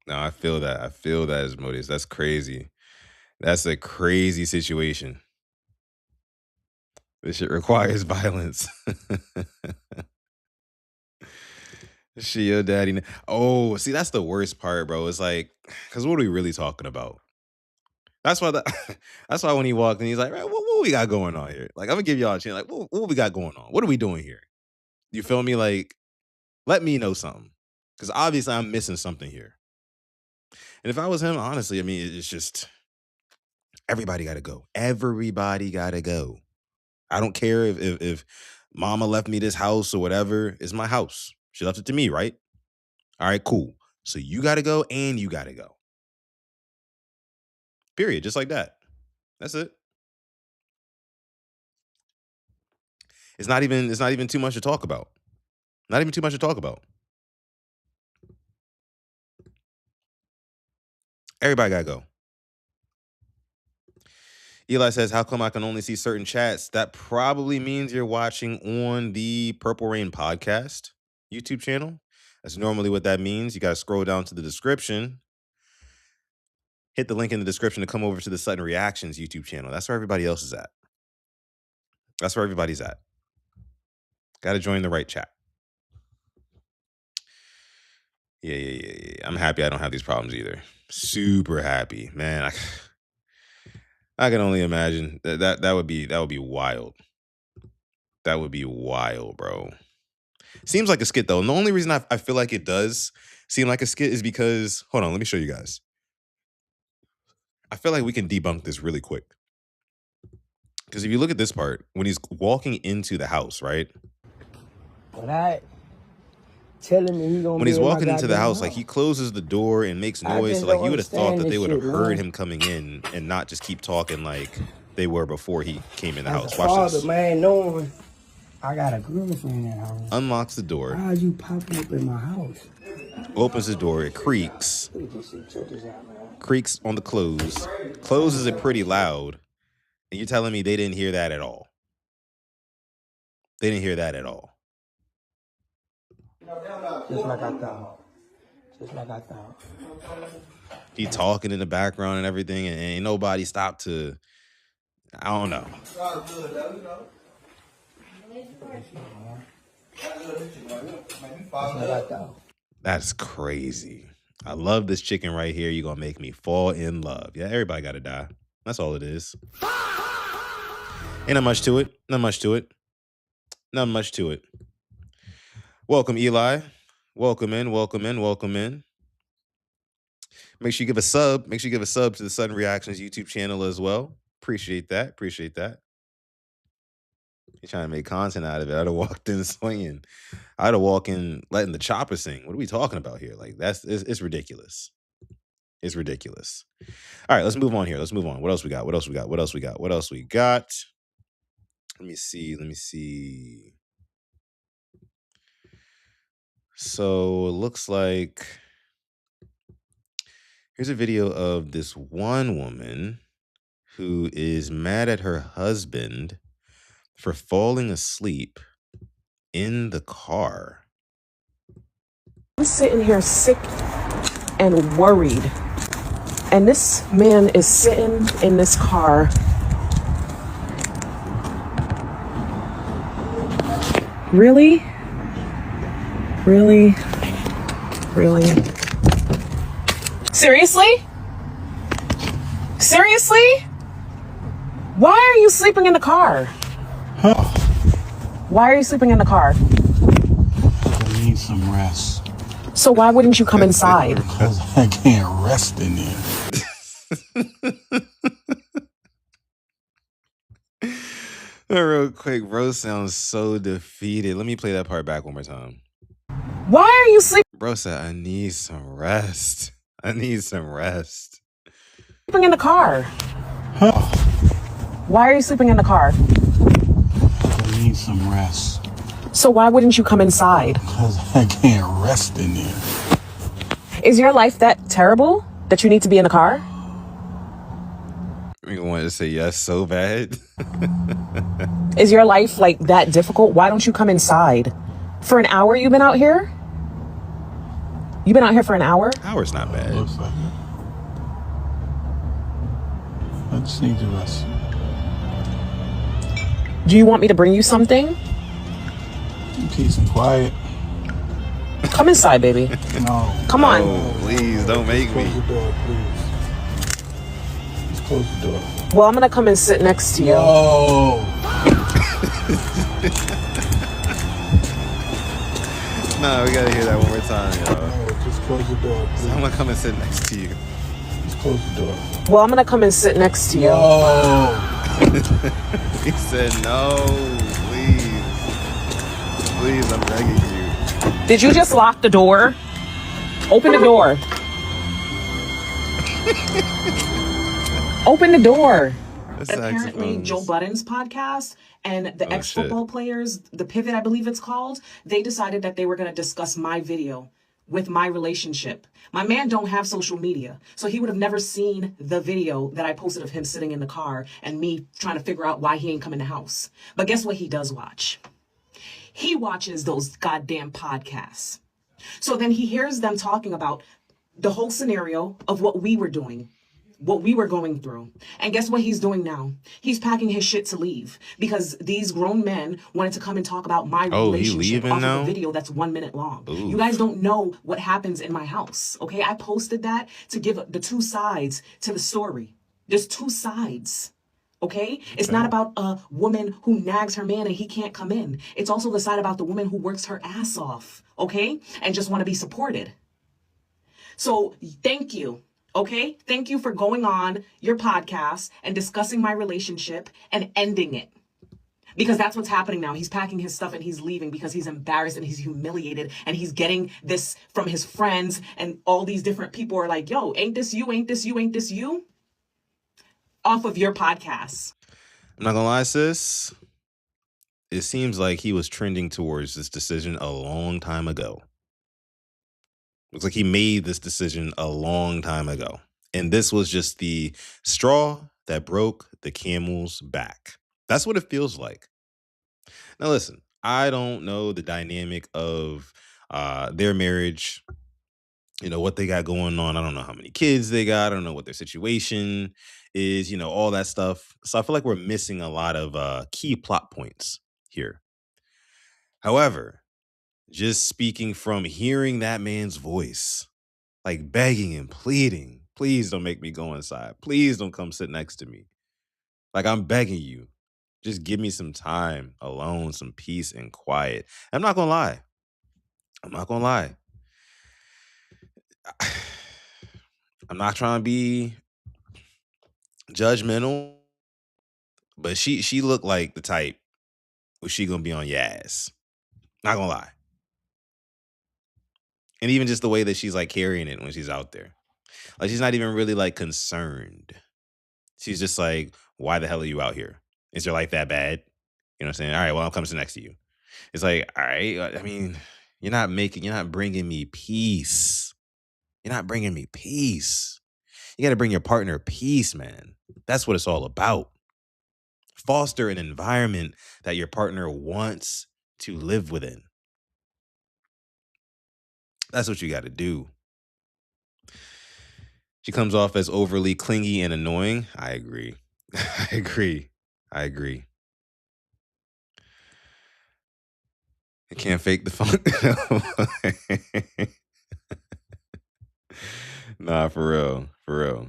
No, I feel that. I feel that as motives. That's crazy. That's a crazy situation. This shit requires violence. She your daddy. Oh, see, that's the worst part, bro. It's like, because what are we really talking about? That's why that's why when he walked in, he's like, right, what we got going on here? Like, I'm gonna give y'all a chance. Like, what we got going on? What are we doing here? You feel me? Like, let me know something. Because obviously I'm missing something here. And if I was him, honestly, I mean, it's just everybody gotta go. Everybody gotta go. I don't care if mama left me this house or whatever. It's my house. She left it to me, right? All right, cool. So you gotta go and you gotta go. Period. Just like that. That's it. It's not even too much to talk about. Not even too much to talk about. Everybody gotta go. Eli says, how come I can only see certain chats? That probably means you're watching on the Purple Rain podcast YouTube channel. That's normally what that means. You got to scroll down to the description. Hit the link in the description to come over to the Sutton Reactions YouTube channel. That's where everybody else is at. That's where everybody's at. Got to join the right chat. Yeah. I'm happy I don't have these problems either. Super happy, man. I can only imagine that would be wild. That would be wild, bro. Seems like a skit though. And the only reason I feel like it does seem like a skit is because, hold on, let me show you guys. I feel like we can debunk this really quick. Because if you look at this part, when he's walking into the house, right? But I telling me he gonna When he's walking into the house, like he closes the door and makes noise. So like you would have thought that they would have heard him coming in and not just keep talking like they were before he came in the house. Watch this. Man, knowing I got a girlfriend at home. Unlocks the door. How'd you pop up in my house? Opens the door. It creaks. Creaks on the close. Closes it pretty loud. And you're telling me they didn't hear that at all? They didn't hear that at all. Just like I thought. Just like I thought. He talking in the background and everything, and ain't nobody stopped to, I don't know. That's crazy. I love this chicken right here. You're going to make me fall in love. Yeah, everybody got to die. That's all it is. Ain't not much to it. Not much to it. Not much to it. Welcome, Eli. Welcome in, welcome in, welcome in. Make sure you give a sub. Make sure you give a sub to the Sutton Reactions YouTube channel as well. Appreciate that. Appreciate that. You're trying to make content out of it. I'd have walked in swinging. I'd have walked in letting the chopper sing. What are we talking about here? Like, it's ridiculous. It's ridiculous. All right, let's move on here. Let's move on. What else we got? What else we got? What else we got? What else we got? Let me see. Let me see. So it looks like here's a video of this one woman who is mad at her husband for falling asleep in the car. I'm sitting here sick and worried. And this man is sitting in this car. Really? Really? Really? Seriously? Seriously? Why are you sleeping in the car? Huh? Why are you sleeping in the car? I need some rest. So why wouldn't you come inside? Because I can't rest in there. Real quick, bro sounds so defeated. Let me play that part back one more time. Why are you sleeping? Bro said, I need some rest. I need some rest. Sleeping in the car. Huh? Why are you sleeping in the car? I need some rest. So why wouldn't you come inside? Because I can't rest in there. Is your life that terrible that you need to be in the car? You wanted to say yes so bad. Is your life like that difficult? Why don't you come inside? For an hour you've been out here? You've been out here for an hour? Hour's not bad. Looks like it. I just need to rest. Do you want me to bring you something? Peace and quiet. Come inside, baby. No. Come on. Oh, please don't make me. Close the door, please. Just close the door. Well, I'm gonna come and sit next to you. Oh. Nah, we gotta hear that one more time, yo. No, just close the door, please. I'm gonna come and sit next to you. Just close the door. Well, I'm gonna come and sit next to you. Oh. He said no, please. Please, I'm begging you. Did you just lock the door? Open the door. Open the door. Apparently, Joe Budden's podcast and the ex-football players, The Pivot, I believe it's called, they decided that they were going to discuss my video with my relationship. My man don't have social media, so he would have never seen the video that I posted of him sitting in the car and me trying to figure out why he ain't come in the house. But guess what he does watch? He watches those goddamn podcasts. So then he hears them talking about the whole scenario of what we were doing, what we were going through. And guess what he's doing now? He's packing his shit to leave because these grown men wanted to come and talk about my relationship off of a video that's 1 minute long. Ooh. You guys don't know what happens in my house, okay? I posted that to give the two sides to the story. There's two sides. Okay? It's not about a woman who nags her man and he can't come in. It's also the side about the woman who works her ass off, okay? And just want to be supported. So thank you, okay? Thank you for going on your podcast and discussing my relationship and ending it. Because that's what's happening now. He's packing his stuff and he's leaving because he's embarrassed and he's humiliated and he's getting this from his friends, and all these different people are like, yo, ain't this you? Ain't this you? Ain't this you? Off of your podcast. I'm not gonna lie, sis. It seems like he was trending towards this decision a long time ago. Looks like he made this decision a long time ago. And this was just the straw that broke the camel's back. That's what it feels like. Now, listen, I don't know the dynamic of their marriage, what they got going on. I don't know how many kids they got. I don't know what their situation is, all that stuff. So I feel like we're missing a lot of key plot points here. However, just speaking from hearing that man's voice, like begging and pleading, please don't make me go inside. Please don't come sit next to me. Like, I'm begging you, just give me some time alone, some peace and quiet. I'm not going to lie. I'm not trying to be judgmental, but she looked like the type where she going to be on your ass. Not going to lie. And even just the way that she's like carrying it when she's out there. Like, she's not even really like concerned. She's just like, why the hell are you out here? Is your life that bad? You know what I'm saying? All right, well, I'll come sit next to you. It's like, all right, I mean, you're not bringing me peace. You're not bringing me peace. You got to bring your partner peace, man. That's what it's all about. Foster an environment that your partner wants to live within. That's what you got to do. She comes off as overly clingy and annoying. I agree. I agree. I can't fake the funk. Nah, for real.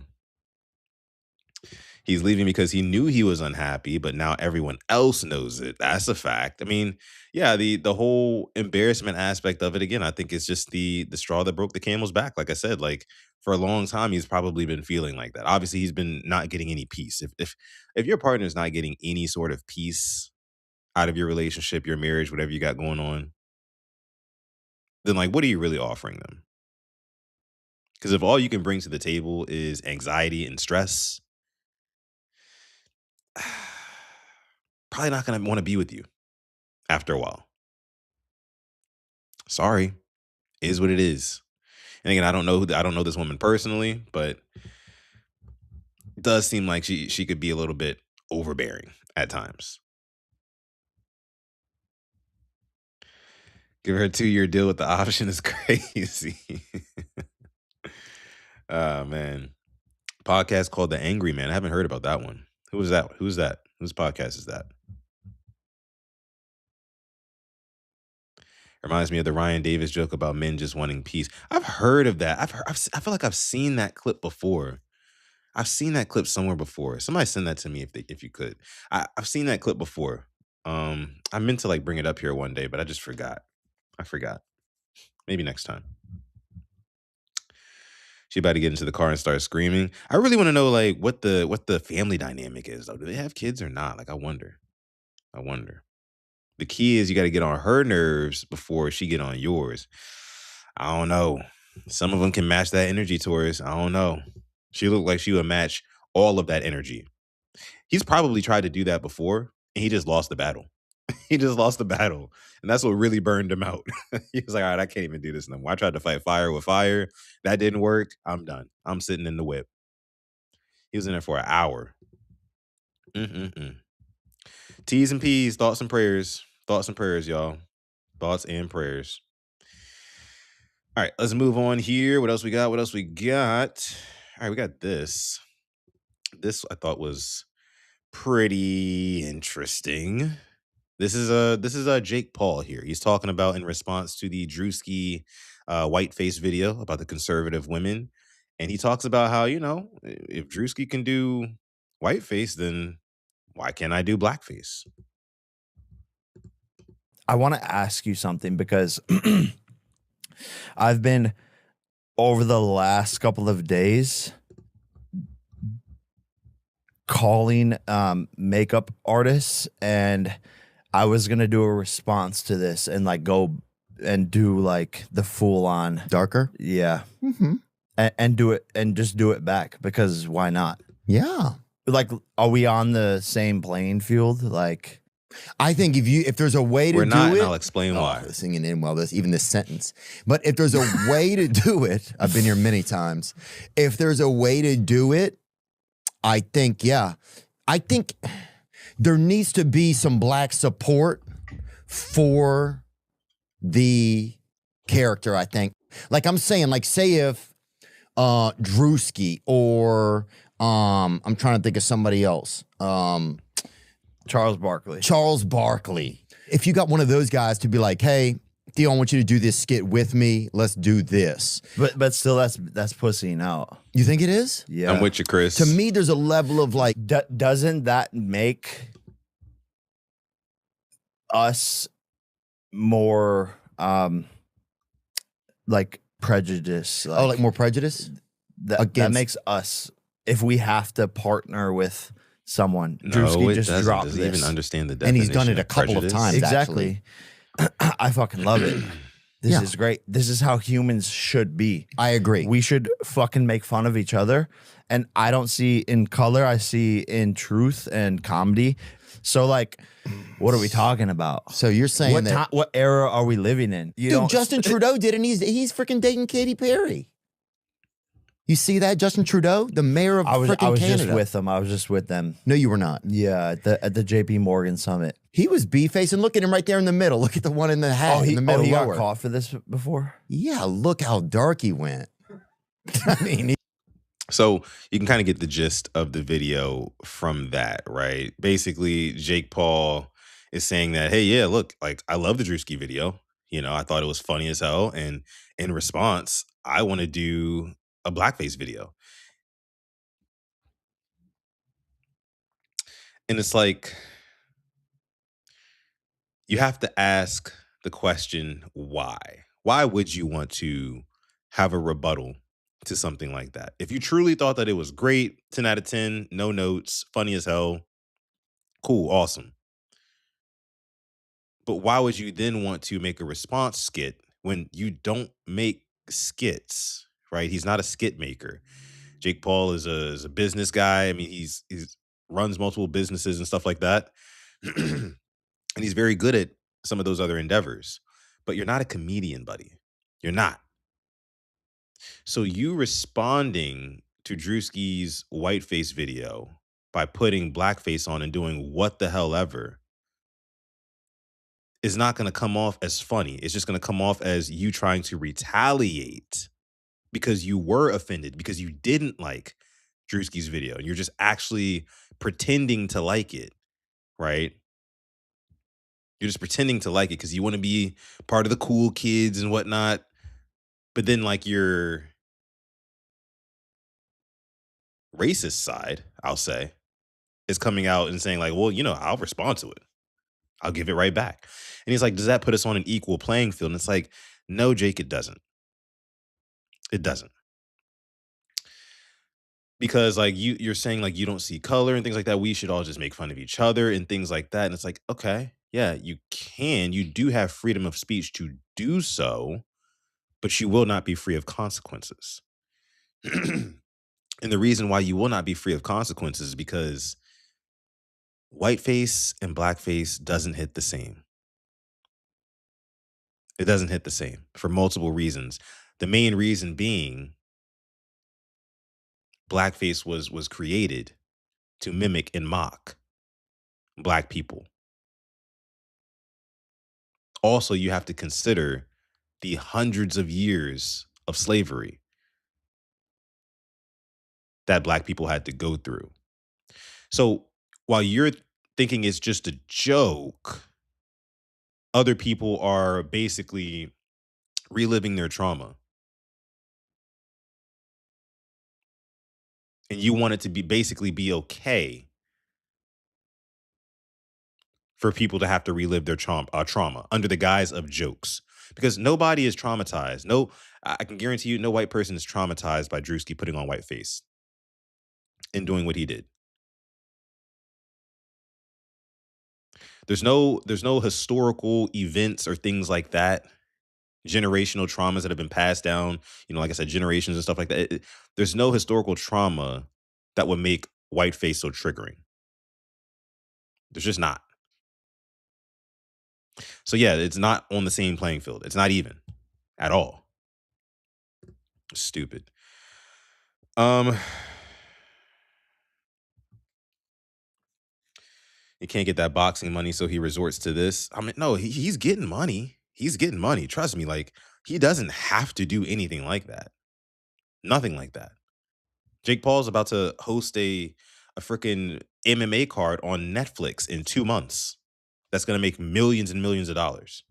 He's leaving because he knew he was unhappy, but now everyone else knows it. That's a fact. I mean, yeah, the whole embarrassment aspect of it, again, I think it's just the straw that broke the camel's back. Like I said, like for a long time, he's probably been feeling like that. Obviously, he's been not getting any peace. If your partner's not getting any sort of peace out of your relationship, your marriage, whatever you got going on, then like, what are you really offering them? Because if all you can bring to the table is anxiety and stress, probably not going to want to be with you after a while. Sorry, it is what it is. And again, I don't know this woman personally, but it does seem like she could be a little bit overbearing at times. Give her a 2-year deal with the option is crazy. Oh, man. Podcast called The Angry Man. I haven't heard about that one. Who's that? Whose podcast is that? Reminds me of the Ryan Davis joke about men just wanting peace. I've heard of that. I feel like I've seen that clip before. I've seen that clip somewhere before. Somebody send that to me if you could. I've seen that clip before. I meant to like bring it up here one day, but I just forgot. I forgot. Maybe next time. She about to get into the car and start screaming. I really want to know like what the family dynamic is though. Do they have kids or not? Like I wonder. The key is you got to get on her nerves before she get on yours. I don't know. Some of them can match that energy, Taurus. I don't know. She looked like she would match all of that energy. He's probably tried to do that before, and he just lost the battle. And that's what really burned him out. He was like, all right, I can't even do this no more. I tried to fight fire with fire. That didn't work. I'm done. I'm sitting in the whip. He was in there for an hour. T's and P's, thoughts and prayers. Thoughts and prayers, y'all. Thoughts and prayers. All right, let's move on here. What else we got? All right, we got this. This I thought was pretty interesting. This is Jake Paul here. He's talking about in response to the Drewski whiteface video about the conservative women. And he talks about how, you know, if Drewski can do whiteface, then why can't I do blackface? I want to ask you something because I've been over the last couple of days calling makeup artists, and I was gonna do a response to this and like go and do like the full on darker. Yeah. Mm-hmm. And do it and just do it back, because why not? Yeah. Like, are we on the same playing field? Like, I think if there's a way to We're not, do and it, I'll explain why. Singing in well, even this sentence. But if there's a way to do it, I've been here many times. If there's a way to do it, I think, yeah. I think there needs to be some black support for the character, I think. Like I'm saying, like say if Drewski or I'm trying to think of somebody else. Charles Barkley. Charles Barkley. If you got one of those guys to be like, hey, Theo, I want you to do this skit with me. Let's do this. But still, that's pussying out. You think it is? Yeah. I'm with you, Chris. To me, there's a level of like, doesn't that make us more like prejudice? Like, like more prejudice? That makes us, if we have to partner with someone. No, Drewski it just doesn't. dropped Doesn't this. even understand the And definition he's done it a couple prejudice. of times. Exactly. I fucking love it. This is great. This is how humans should be. I agree. We should fucking make fun of each other. And I don't see in color, I see in truth and comedy. So like, what are we talking about? So you're saying what era are we living in? Dude, Justin Trudeau did, and he's freaking dating Katy Perry. You see that, Justin Trudeau, the mayor of freaking Canada? I was just with them. I was just with them. No, you were not. Yeah, at the JP Morgan summit. He was B-facing. Look at him right there in the middle. Look at the one in the hat in the middle. He got caught for this before? Yeah, look how dark he went. I mean, So you can kind of get the gist of the video from that, right? Basically, Jake Paul is saying that, hey, yeah, look, like I love the Drewski video. You know, I thought it was funny as hell. And in response, I want to do a blackface video. And it's like, you have to ask the question, why? Why would you want to have a rebuttal to something like that? If you truly thought that it was great, 10 out of 10, no notes, funny as hell, cool, awesome. But why would you then want to make a response skit when you don't make skits, right? He's not a skit maker. Jake Paul is a business guy. I mean, he's runs multiple businesses and stuff like that. And he's very good at some of those other endeavors. But you're not a comedian, buddy. You're not. So you responding to Drewski's whiteface video by putting blackface on and doing what the hell ever is not going to come off as funny. It's just going to come off as you trying to retaliate because you were offended, because you didn't like Drewski's video. And you're just actually pretending to like it, right? You're just pretending to like it because you want to be part of the cool kids and whatnot. But then like your racist side, I'll say, is coming out and saying like, well, you know, I'll respond to it. I'll give it right back. And he's like, does that put us on an equal playing field? And it's like, no, Jake, it doesn't. It doesn't. Because like you're saying like you don't see color and things like that. We should all just make fun of each other and things like that. And it's like, okay, yeah, you can. You do have freedom of speech to do so, but you will not be free of consequences. And the reason why you will not be free of consequences is because whiteface and blackface doesn't hit the same. It doesn't hit the same for multiple reasons. The main reason being blackface was created to mimic and mock black people. Also, you have to consider the hundreds of years of slavery that black people had to go through. So while you're thinking it's just a joke, other people are basically reliving their trauma. And you want it to be basically be okay for people to have to relive their trauma under the guise of jokes. Because nobody is traumatized. No, I can guarantee you no white person is traumatized by Drewski putting on whiteface and doing what he did. There's no historical events or things like that, generational traumas that have been passed down, like I said, generations and stuff like that. There's no historical trauma that would make whiteface so triggering. There's just not. So yeah, it's not on the same playing field. It's not even at all. Stupid. He can't get that boxing money, so he resorts to this. I mean, no, he's getting money. He's getting money. Trust me, like he doesn't have to do anything like that. Nothing like that. Jake Paul's about to host a freaking MMA card on Netflix in 2 months. That's gonna make millions and millions of dollars.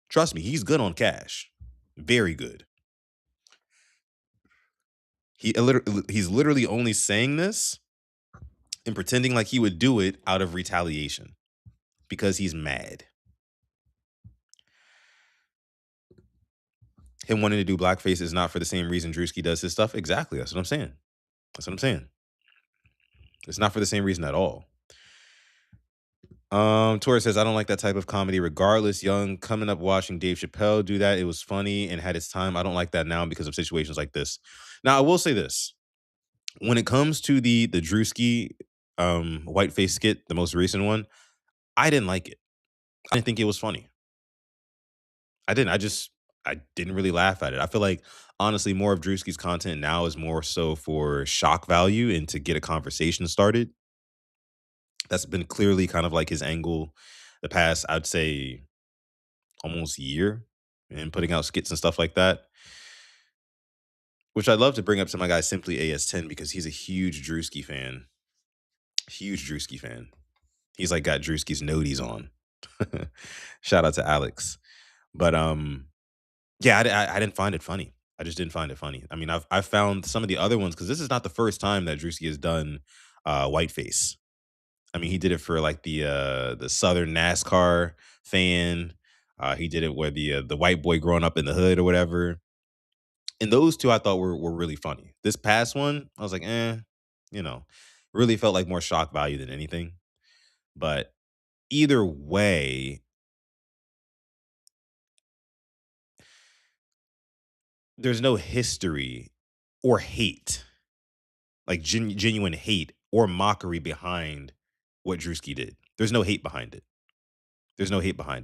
Trust me, he's good on cash. Very good. He's literally only saying this and pretending like he would do it out of retaliation because he's mad. Him wanting to do blackface is not for the same reason Drewski does his stuff. Exactly. That's what I'm saying. It's not for the same reason at all. Torres says, I don't like that type of comedy regardless. Young coming up watching Dave Chappelle do that. It was funny and had its time. I don't like that now because of situations like this. Now, I will say this. When it comes to the Drewski whiteface skit, the most recent one, I didn't like it. I didn't think it was funny. I didn't. I didn't really laugh at it. I feel like, honestly, more of Drewski's content now is more so for shock value and to get a conversation started. That's been clearly kind of like his angle the past, I'd say, almost year, and putting out skits and stuff like that. Which I'd love to bring up to my guy Simply AS10 because he's a huge Drewski fan. Huge Drewski fan. He's like got Drewski's noties on. Shout out to Alex. But yeah, I didn't find it funny. I just didn't find it funny. I mean, I've found some of the other ones because this is not the first time that Drewski has done whiteface. I mean, he did it for like the Southern NASCAR fan. He did it where the white boy growing up in the hood or whatever. And those two I thought were really funny. This past one, I was like, really felt like more shock value than anything. But either way, there's no history or hate, like genuine hate or mockery behind what Drewski did. There's no hate behind it.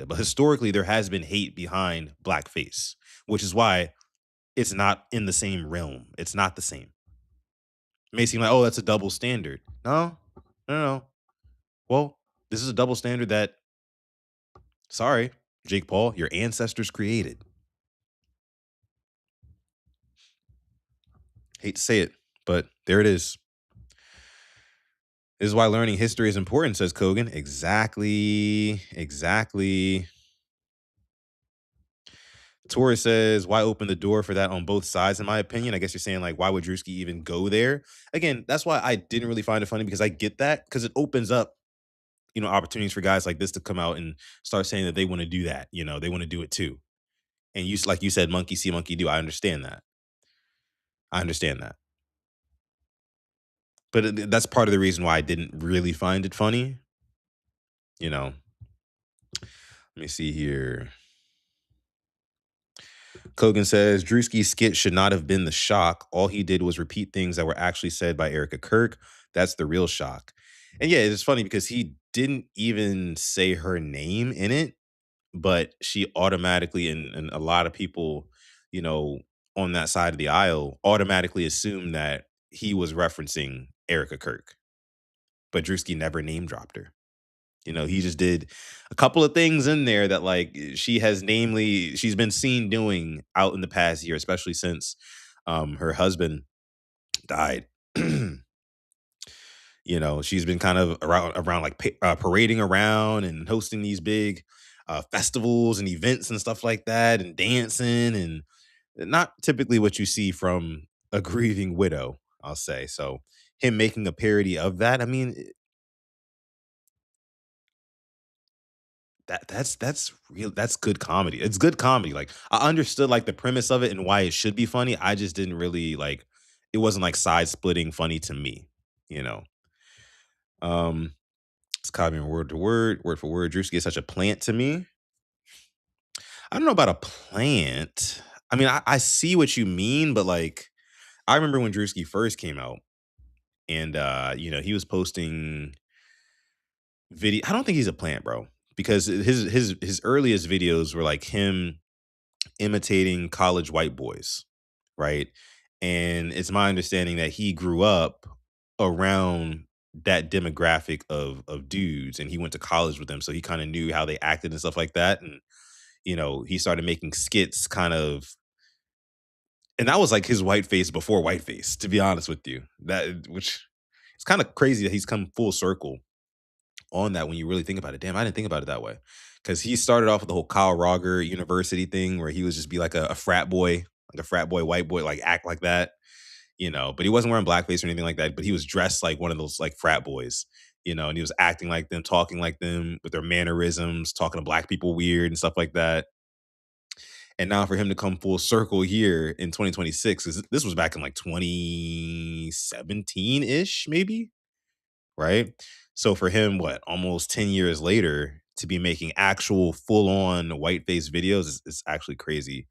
But historically, there has been hate behind blackface, which is why it's not in the same realm. It's not the same. It may seem like, oh, that's a double standard. No. Well, this is a double standard that, sorry, Jake Paul, your ancestors created. Hate to say it, but there it is. This is why learning history is important, says Kogan. Exactly. Torres says, why open the door for that on both sides, in my opinion? I guess you're saying, like, why would Drewski even go there? Again, that's why I didn't really find it funny, because I get that, because it opens up, opportunities for guys like this to come out and start saying that they want to do that. They want to do it too. And like you said, monkey see, monkey do. I understand that. But that's part of the reason why I didn't really find it funny. Let me see here. Kogan says, Drewski's skit should not have been the shock. All he did was repeat things that were actually said by Erica Kirk. That's the real shock. And yeah, it's funny because he didn't even say her name in it, but she automatically, and a lot of people, on that side of the aisle, automatically assumed that he was referencing Erica Kirk. But Drewski never name dropped her. He just did a couple of things in there that, like, she's been seen doing out in the past year, especially since her husband died. She's been kind of around like parading around and hosting these big festivals and events and stuff like that, and dancing, and not typically what you see from a grieving widow. I'll say. So him making a parody of that, I mean, that's real. That's good comedy. It's good comedy. Like I understood like the premise of it and why it should be funny. I just didn't really like. It wasn't like side splitting funny to me. You know. It's copying word for word. Drewski is such a plant to me. I don't know about a plant. I mean, I see what you mean, but like, I remember when Drewski first came out, and he was posting video. I don't think he's a plant, bro, because his earliest videos were like him imitating college white boys, right? And it's my understanding that he grew up around that demographic of dudes, and he went to college with them, so he kind of knew how they acted and stuff like that. And he started making skits, kind of, and that was like his whiteface before whiteface. To be honest with you, which it's kind of crazy that he's come full circle on that when you really think about it. Damn, I didn't think about it that way. Because he started off with the whole Kyle Rogers University thing where he was just be like a frat boy, like a frat boy, white boy, like act like that, but he wasn't wearing blackface or anything like that. But he was dressed like one of those like frat boys, and he was acting like them, talking like them with their mannerisms, talking to black people weird and stuff like that. And now for him to come full circle here in 2026, this was back in like 2017 ish, maybe, right? So for him, what, almost 10 years later, to be making actual full on whiteface videos is actually crazy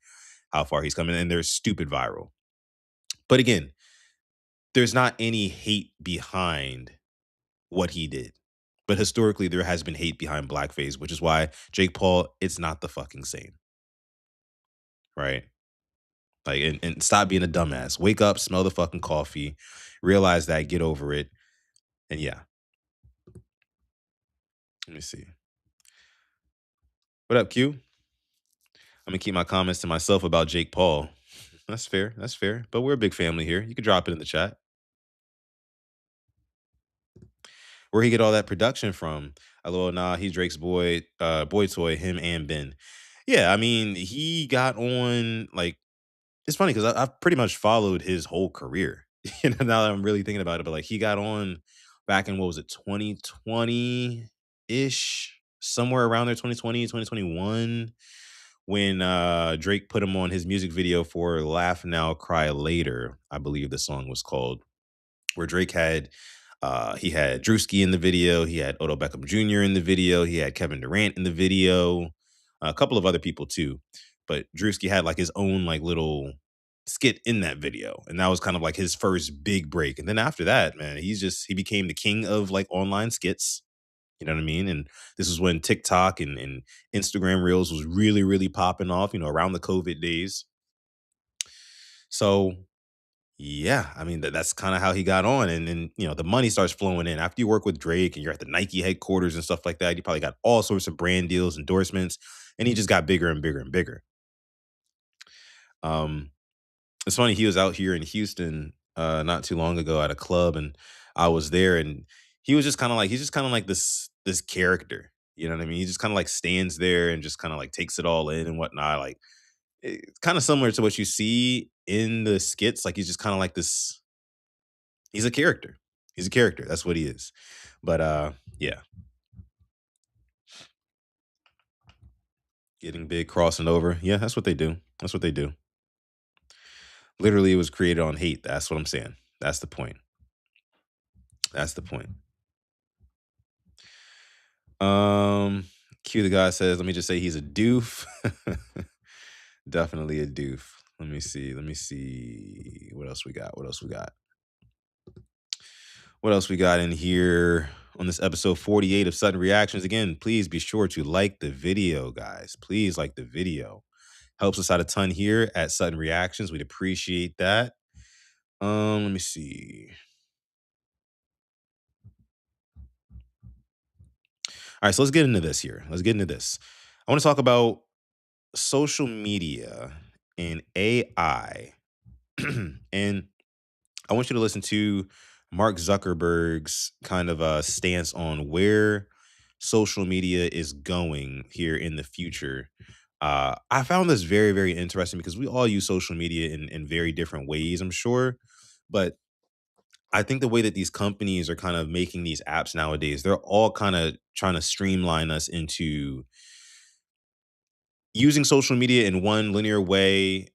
how far he's coming. And they're stupid viral. But again, there's not any hate behind what he did. But historically, there has been hate behind blackface, which is why Jake Paul, it's not the fucking same. Right? Like, and stop being a dumbass. Wake up, smell the fucking coffee, realize that, get over it. And yeah. Let me see. What up, Q? I'm gonna keep my comments to myself about Jake Paul. That's fair. That's fair. But we're a big family here. You can drop it in the chat. Where he get all that production from? Nah, he's Drake's boy toy, him and Ben. Yeah, I mean, he got on, like, it's funny because I've pretty much followed his whole career. Now that I'm really thinking about it, but like he got on back in, what was it, 2020-ish, somewhere around there, 2020, 2021, when Drake put him on his music video for Laugh Now, Cry Later, I believe the song was called, where Drake had he had Drewski in the video, he had Odell Beckham Jr. in the video, he had Kevin Durant in the video, a couple of other people too. But Drewski had like his own like little skit in that video, and that was kind of like his first big break. And then after that, man, he became the king of like online skits. You know what I mean? And this is when TikTok and Instagram Reels was really, really popping off, around the COVID days. So yeah, I mean, that's kind of how he got on. And then, the money starts flowing in. After you work with Drake and you're at the Nike headquarters and stuff like that, you probably got all sorts of brand deals, endorsements, and he just got bigger and bigger and bigger. It's funny, he was out here in Houston not too long ago at a club, and I was there, and he's just kind of like this character. You know what I mean? He just kind of like stands there and just kind of like takes it all in and whatnot. Like, it's kind of similar to what you see in the skits. Like, he's just kind of like this. He's a character. He's a character. That's what he is. But yeah. Getting big, crossing over. Yeah, that's what they do. That's what they do. Literally, it was created on hate. That's what I'm saying. That's the point. That's the point. Q the guy says, let me just say he's a doof. Definitely a doof. Let me see. What else we got? What else we got in here on this episode 48 of Sutton Reactions? Again, please be sure to like the video, guys. Please like the video. Helps us out a ton here at Sutton Reactions. We'd appreciate that. Let me see. All right, so let's get into this here. I want to talk about social media and AI. And I want you to listen to Mark Zuckerberg's kind of stance on where social media is going here in the future. I found this very, very interesting because we all use social media in very different ways, I'm sure. But I think the way that these companies are kind of making these apps nowadays, they're all kind of trying to streamline us into using social media in one linear way,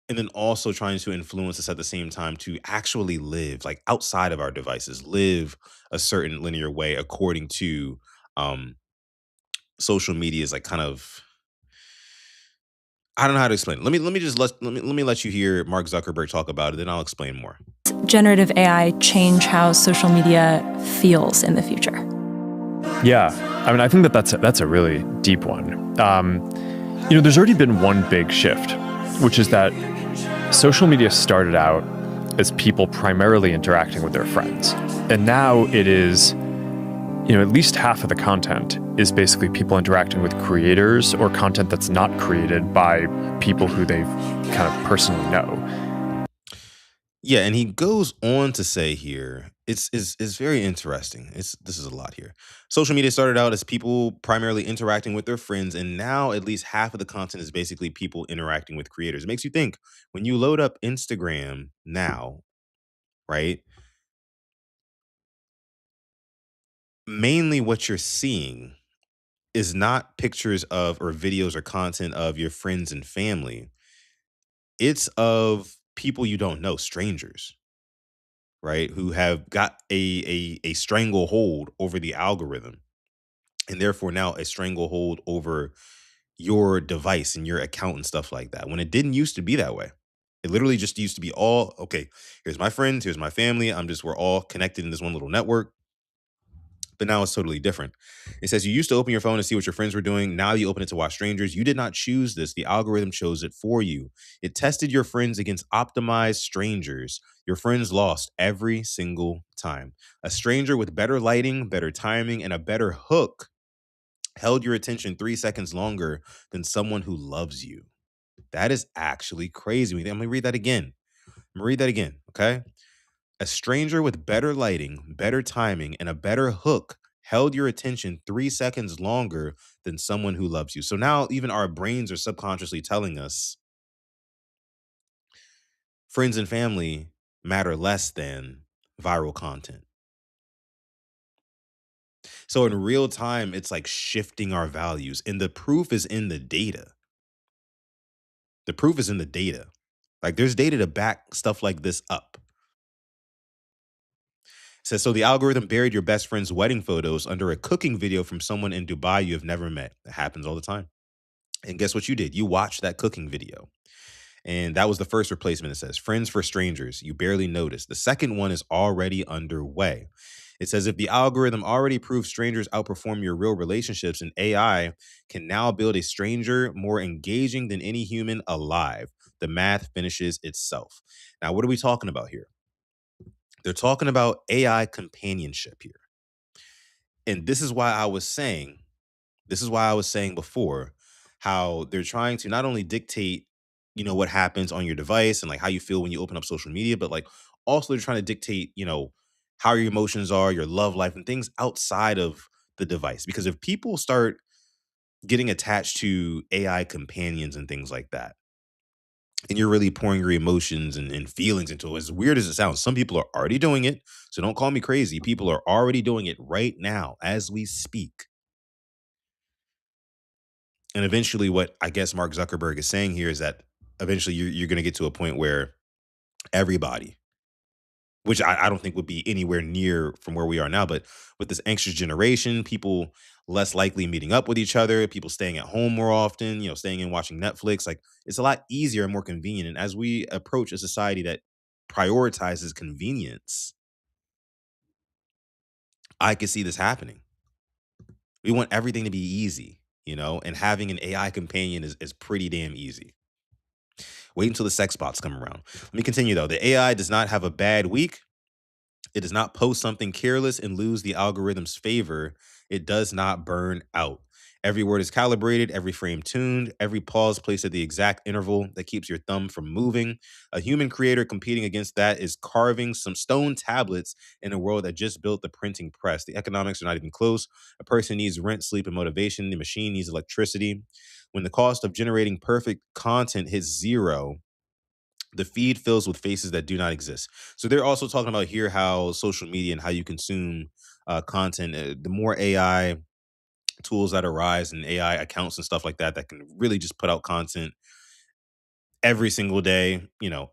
and then also trying to influence us at the same time to actually live like outside of our devices, live a certain linear way according to um social media is like kind of, I don't know how to explain it. Let me let you hear Mark Zuckerberg talk about it, then I'll explain more. Generative AI change how social media feels in the future? Yeah, I mean, I think that's a really deep one. There's already been one big shift, which is that social media started out as people primarily interacting with their friends, and now it is, at least half of the content is basically people interacting with creators or content that's not created by people who they kind of personally know. Yeah, and he goes on to say here, it's very interesting. This is a lot here. Social media started out as people primarily interacting with their friends, and now at least half of the content is basically people interacting with creators. It makes you think when you load up Instagram now, right? Mainly what you're seeing is not pictures of or videos or content of your friends and family. It's of people you don't know, strangers, right? Who have got a stranglehold over the algorithm, and therefore now a stranglehold over your device and your account and stuff like that. When it didn't used to be that way. It literally just used to be all, okay, here's my friends, here's my family. We're all connected in this one little network. But now it's totally different. It says you used to open your phone to see what your friends were doing. Now you open it to watch strangers. You did not choose this. The algorithm chose it for you. It tested your friends against optimized strangers. Your friends lost every single time. A stranger with better lighting, better timing, and a better hook held your attention 3 seconds longer than someone who loves you. That is actually crazy. I'm going to read that again. Okay? A stranger with better lighting, better timing, and a better hook held your attention 3 seconds longer than someone who loves you. So now even our brains are subconsciously telling us friends and family matter less than viral content. So in real time, it's like shifting our values, and the proof is in the data. The proof is in the data. Like there's data to back stuff like this up. It says, so the algorithm buried your best friend's wedding photos under a cooking video from someone in Dubai you have never met. It happens all the time. And guess what you did? You watched that cooking video. And that was the first replacement. It says, friends for strangers. You barely noticed. The second one is already underway. It says, if the algorithm already proves strangers outperform your real relationships, and AI can now build a stranger more engaging than any human alive, the math finishes itself. Now, what are we talking about here? They're talking about AI companionship here. And this is why I was saying before how they're trying to not only dictate, what happens on your device and like how you feel when you open up social media, but like also they're trying to dictate, how your emotions are, your love life, and things outside of the device. Because if people start getting attached to AI companions and things like that, and you're really pouring your emotions and feelings into it, as weird as it sounds, some people are already doing it. So don't call me crazy. People are already doing it right now as we speak. And eventually what I guess Mark Zuckerberg is saying here is that eventually you're going to get to a point where everybody, which I don't think would be anywhere near from where we are now, but with this anxious generation, people less likely meeting up with each other, people staying at home more often, staying in watching Netflix, like it's a lot easier and more convenient. And as we approach a society that prioritizes convenience, I could see this happening. We want everything to be easy, and having an AI companion is pretty damn easy. Wait until the sex bots come around. Let me continue though. The AI does not have a bad week. It does not post something careless and lose the algorithm's favor. It does not burn out. Every word is calibrated, every frame tuned, every pause placed at the exact interval that keeps your thumb from moving. A human creator competing against that is carving some stone tablets in a world that just built the printing press. The economics are not even close. A person needs rent, sleep, and motivation. The machine needs electricity. When the cost of generating perfect content hits zero, The feed fills with faces that do not exist. So they're also talking about here how social media and how you consume content. The more AI tools that arise and AI accounts and stuff like that that can really just put out content every single day,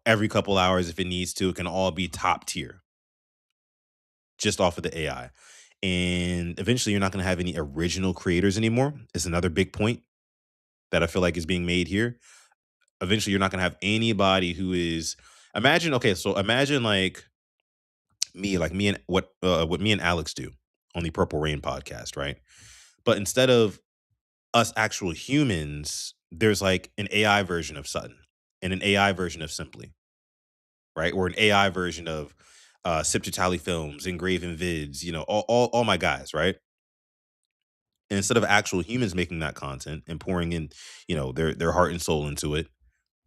every couple hours if it needs to, it can all be top tier just off of the AI. And eventually you're not going to have any original creators anymore. Is another big point that I feel like is being made here. Eventually you're not going to have anybody who is imagine like me and what me and Alex do on the Purple Rain podcast, right? But instead of us actual humans, there's like an AI version of Sutton and an AI version of Simply, right? Or an AI version of Sip to Tally Films, Engraven Vids, all my guys, right? And instead of actual humans making that content and pouring in, their heart and soul into it,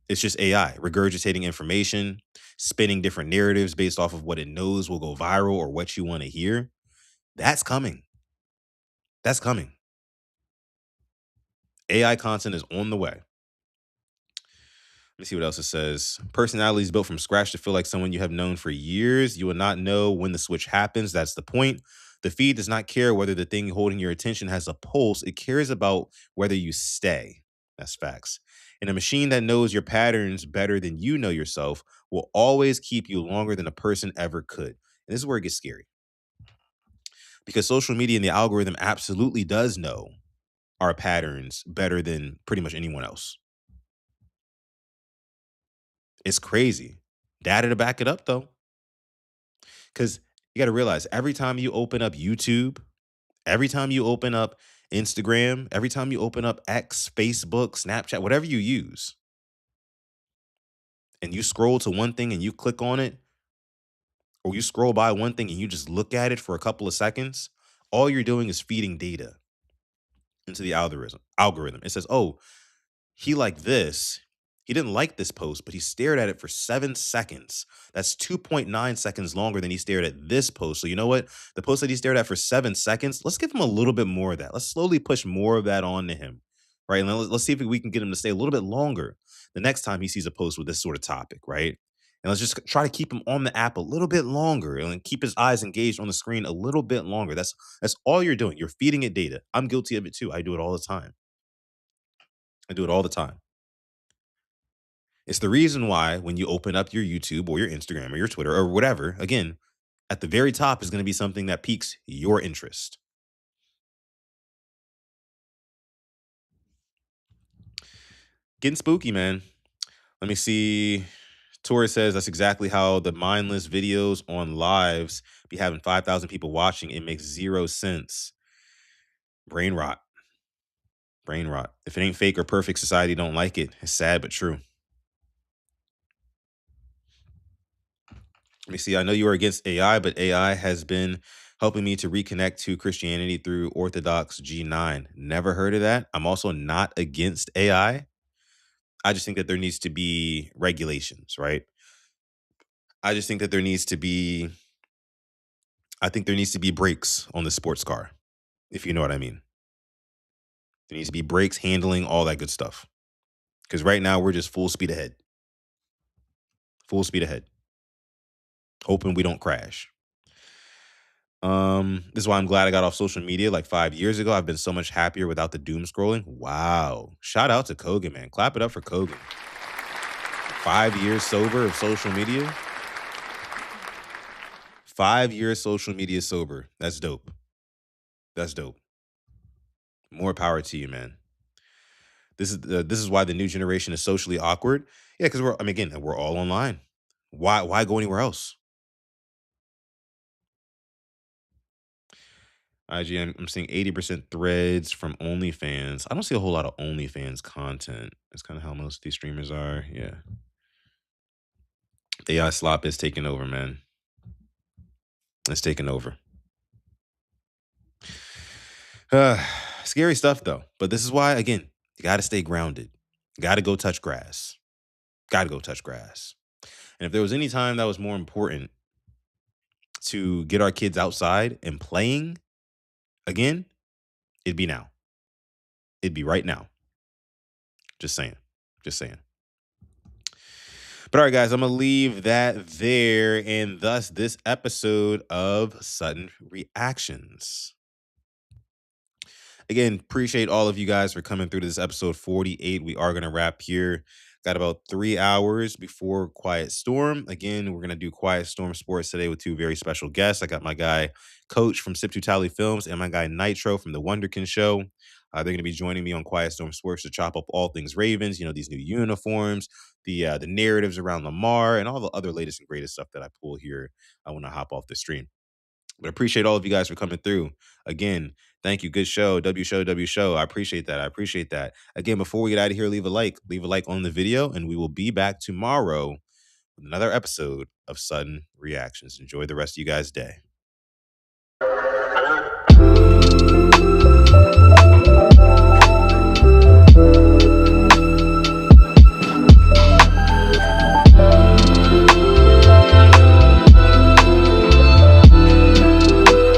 it's just AI regurgitating information, spinning different narratives based off of what it knows will go viral or what you want to hear. That's coming. That's coming. AI content is on the way. Let me see what else it says. Personality is built from scratch to feel like someone you have known for years. You will not know when the switch happens. That's the point. The feed does not care whether the thing holding your attention has a pulse. It cares about whether you stay. That's facts. And a machine that knows your patterns better than you know yourself will always keep you longer than a person ever could. And this is where it gets scary. Because social media and the algorithm absolutely does know our patterns better than pretty much anyone else. It's crazy. Data to back it up, though. Because you got to realize every time you open up YouTube, every time you open up Instagram, every time you open up X, Facebook, Snapchat, whatever you use, and you scroll to one thing and you click on it, or you scroll by one thing and you just look at it for a couple of seconds, all you're doing is feeding data into the algorithm. It says, oh, he liked this. He didn't like this post, but he stared at it for 7 seconds. That's 2.9 seconds longer than he stared at this post. So you know what? The post that he stared at for 7 seconds, let's give him a little bit more of that. Let's slowly push more of that onto him, right? And let's see if we can get him to stay a little bit longer the next time he sees a post with this sort of topic, right? And let's just try to keep him on the app a little bit longer and keep his eyes engaged on the screen a little bit longer. That's all you're doing. You're feeding it data. I'm guilty of it too. I do it all the time. I do it all the time. It's the reason why when you open up your YouTube or your Instagram or your Twitter or whatever, again, at the very top is going to be something that piques your interest. Getting spooky, man. Let me see. Torres says that's exactly how the mindless videos on lives be having 5,000 people watching. It makes 0 sense. Brain rot. Brain rot. If it ain't fake or perfect, society don't like it. It's sad but true. Let me see. I know you are against AI, but AI has been helping me to reconnect to Christianity through Orthodox G9. Never heard of that. I'm also not against AI. I just think that there needs to be regulations, right? I just think that there needs to be brakes on the sports car, if you know what I mean. There needs to be brakes, handling, all that good stuff. Because right now we're just full speed ahead. Full speed ahead. Hoping we don't crash. This is why I'm glad I got off social media like 5 years ago. I've been so much happier without the doom scrolling. Wow. Shout out to Kogan, man. Clap it up for Kogan. 5 years sober of social media. 5 years social media sober. That's dope. That's dope. More power to you, man. This is why the new generation is socially awkward. Yeah, because we're all online. Why go anywhere else? IGN, I'm seeing 80% threads from OnlyFans. I don't see a whole lot of OnlyFans content. That's kind of how most of these streamers are. Yeah. AI slop is taking over, man. It's taking over. Scary stuff, though. But this is why, again, you got to stay grounded. You got to go touch grass. Got to go touch grass. And if there was any time that was more important to get our kids outside and playing again, it'd be now. It'd be right now. Just saying. Just saying. But all right, guys, I'm going to leave that there. And thus, this episode of Sutton Reactions. Again, appreciate all of you guys for coming through to this episode 48. We are going to wrap here. Got about 3 hours before Quiet Storm. Again, we're going to do Quiet Storm Sports today with two very special guests. I got my guy, Coach from Sip to Tally Films, and my guy, Nitro from The Wonderkin Show. They're going to be joining me on Quiet Storm Sports to chop up all things Ravens, you know, these new uniforms, the narratives around Lamar, and all the other latest and greatest stuff that I pull here when I hop off the stream. But I appreciate all of you guys for coming through. Again, thank you. Good show. W show. I appreciate that. Again, before we get out of here, leave a like on the video, and we will be back tomorrow with another episode of Sutton Reactions. Enjoy the rest of you guys' day.